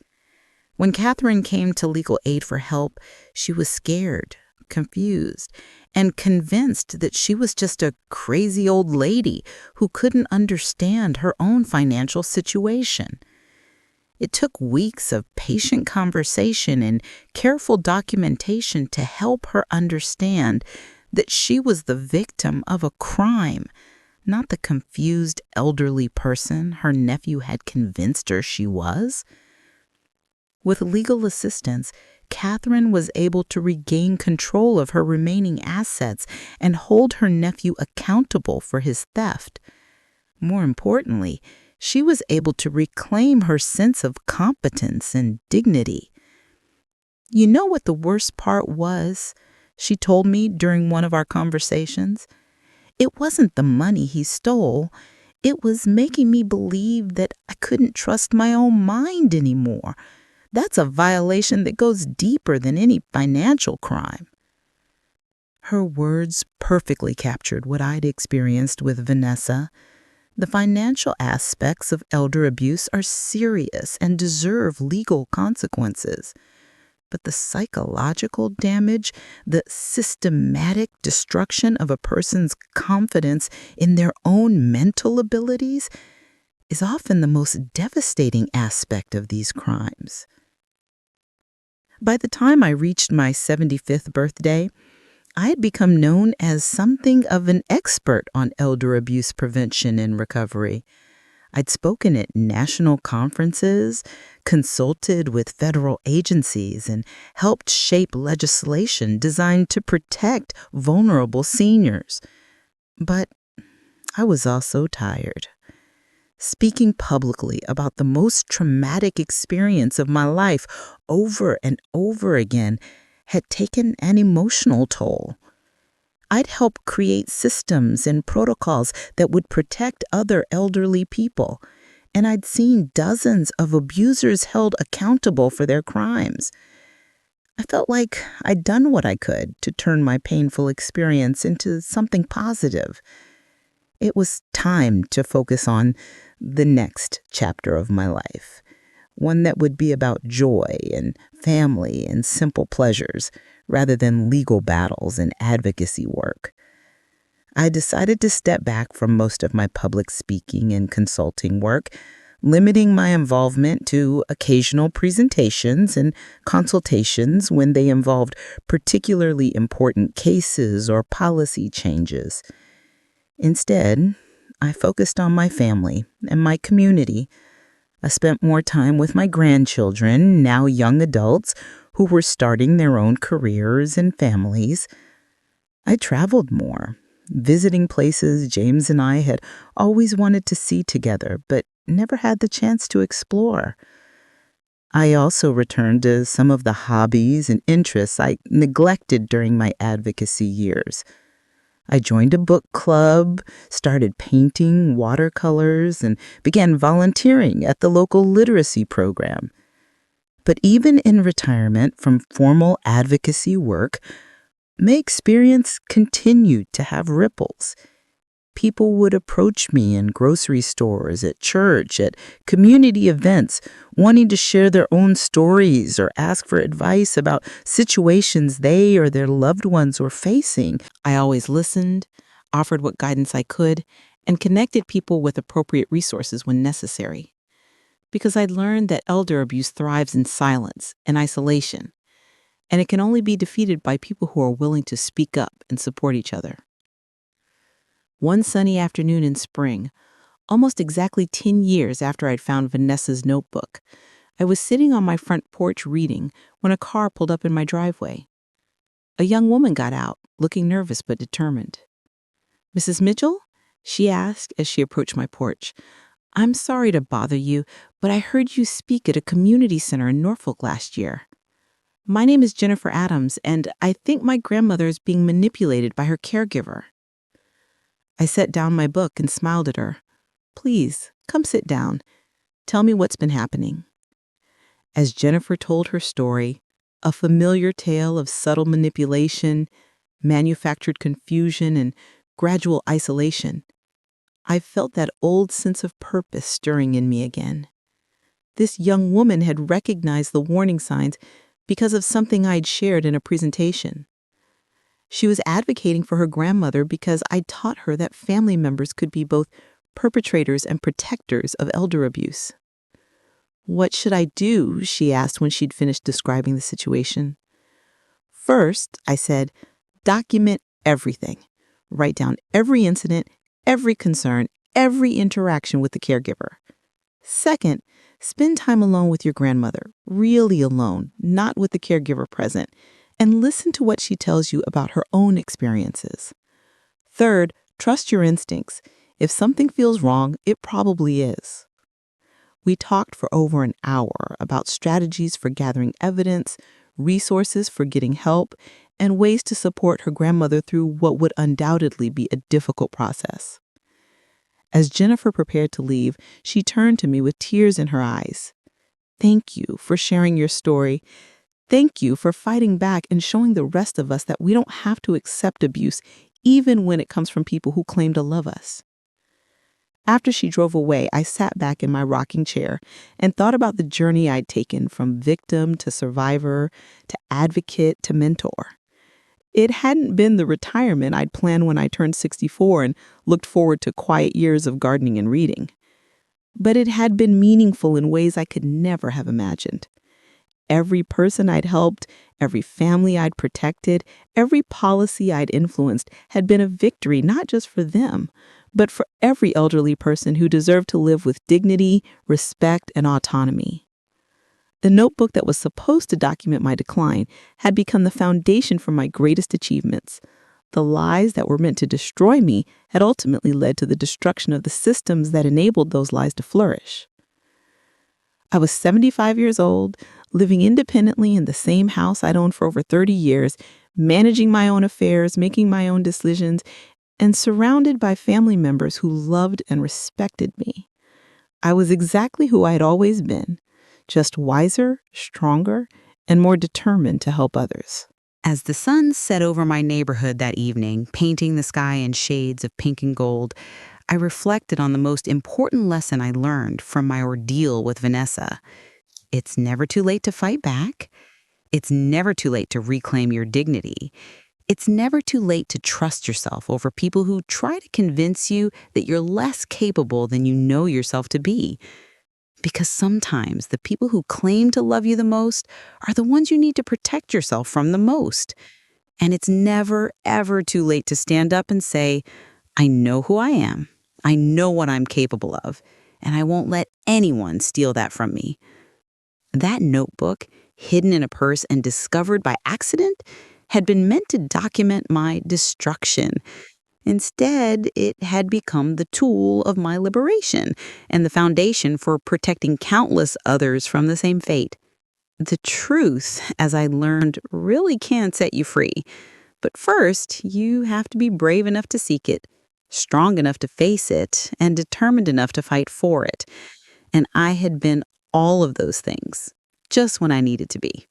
When Catherine came to legal aid for help, she was scared, confused, and convinced that she was just a crazy old lady who couldn't understand her own financial situation. It took weeks of patient conversation and careful documentation to help her understand that she was the victim of a crime, not the confused elderly person her nephew had convinced her she was. With legal assistance, Catherine was able to regain control of her remaining assets and hold her nephew accountable for his theft. More importantly, she was able to reclaim her sense of competence and dignity. You know what the worst part was? she told me during one of our conversations. It wasn't the money he stole. It was making me believe that I couldn't trust my own mind anymore. That's a violation that goes deeper than any financial crime. Her words perfectly captured what I'd experienced with Vanessa. The financial aspects of elder abuse are serious and deserve legal consequences. But the psychological damage, the systematic destruction of a person's confidence in their own mental abilities, is often the most devastating aspect of these crimes. By the time I reached my 75th birthday, I had become known as something of an expert on elder abuse prevention and recovery. I'd spoken at national conferences, consulted with federal agencies, and helped shape legislation designed to protect vulnerable seniors. But I was also tired. Speaking publicly about the most traumatic experience of my life over and over again had taken an emotional toll. I'd helped create systems and protocols that would protect other elderly people, and I'd seen dozens of abusers held accountable for their crimes. I felt like I'd done what I could to turn my painful experience into something positive. It was time to focus on the next chapter of my life, one that would be about joy and family and simple pleasures, rather than legal battles and advocacy work. I decided to step back from most of my public speaking and consulting work, limiting my involvement to occasional presentations and consultations when they involved particularly important cases or policy changes. Instead, I focused on my family and my community. I spent more time with my grandchildren, now young adults, who were starting their own careers and families. I traveled more, visiting places James and I had always wanted to see together, but never had the chance to explore. I also returned to some of the hobbies and interests I neglected during my advocacy years. I joined a book club, started painting watercolors, and began volunteering at the local literacy program. But even in retirement from formal advocacy work, my experience continued to have ripples. People would approach me in grocery stores, at church, at community events, wanting to share their own stories or ask for advice about situations they or their loved ones were facing. I always listened, offered what guidance I could, and connected people with appropriate resources when necessary. Because I'd learned that elder abuse thrives in silence and isolation, and it can only be defeated by people who are willing to speak up and support each other. One sunny afternoon in spring, almost exactly 10 years after I'd found Vanessa's notebook, I was sitting on my front porch reading when a car pulled up in my driveway. A young woman got out, looking nervous but determined. "Mrs. Mitchell?" she asked as she approached my porch. "I'm sorry to bother you, but I heard you speak at a community center in Norfolk last year. My name is Jennifer Adams, and I think my grandmother is being manipulated by her caregiver." I set down my book and smiled at her. "Please, come sit down. Tell me what's been happening." As Jennifer told her story, a familiar tale of subtle manipulation, manufactured confusion, and gradual isolation, I felt that old sense of purpose stirring in me again. This young woman had recognized the warning signs because of something I'd shared in a presentation. She was advocating for her grandmother because I'd taught her that family members could be both perpetrators and protectors of elder abuse. "What should I do?" she asked when she'd finished describing the situation. "First," I said, "document everything. Write down every incident, every concern, every interaction with the caregiver. Second, spend time alone with your grandmother, really alone, not with the caregiver present, and listen to what she tells you about her own experiences. Third, trust your instincts. If something feels wrong, it probably is." We talked for over an hour about strategies for gathering evidence, resources for getting help, and ways to support her grandmother through what would undoubtedly be a difficult process. As Jennifer prepared to leave, she turned to me with tears in her eyes. "Thank you for sharing your story. Thank you for fighting back and showing the rest of us that we don't have to accept abuse, even when it comes from people who claim to love us." After she drove away, I sat back in my rocking chair and thought about the journey I'd taken from victim to survivor to advocate to mentor. It hadn't been the retirement I'd planned when I turned 64 and looked forward to quiet years of gardening and reading. But it had been meaningful in ways I could never have imagined. Every person I'd helped, every family I'd protected, every policy I'd influenced had been a victory not just for them, but for every elderly person who deserved to live with dignity, respect, and autonomy. The notebook that was supposed to document my decline had become the foundation for my greatest achievements. The lies that were meant to destroy me had ultimately led to the destruction of the systems that enabled those lies to flourish. I was 75 years old, living independently in the same house I'd owned for over 30 years, managing my own affairs, making my own decisions, and surrounded by family members who loved and respected me. I was exactly who I had always been, just wiser, stronger, and more determined to help others. As the sun set over my neighborhood that evening, painting the sky in shades of pink and gold, I reflected on the most important lesson I learned from my ordeal with Vanessa. It's never too late to fight back. It's never too late to reclaim your dignity. It's never too late to trust yourself over people who try to convince you that you're less capable than you know yourself to be. Because sometimes the people who claim to love you the most are the ones you need to protect yourself from the most. And it's never, ever too late to stand up and say, I know who I am. I know what I'm capable of, and I won't let anyone steal that from me. That notebook, hidden in a purse and discovered by accident, had been meant to document my destruction. Instead, it had become the tool of my liberation and the foundation for protecting countless others from the same fate. The truth, as I learned, really can set you free. But first, you have to be brave enough to seek it, strong enough to face it, and determined enough to fight for it. And I had been all of those things, just when I needed to be.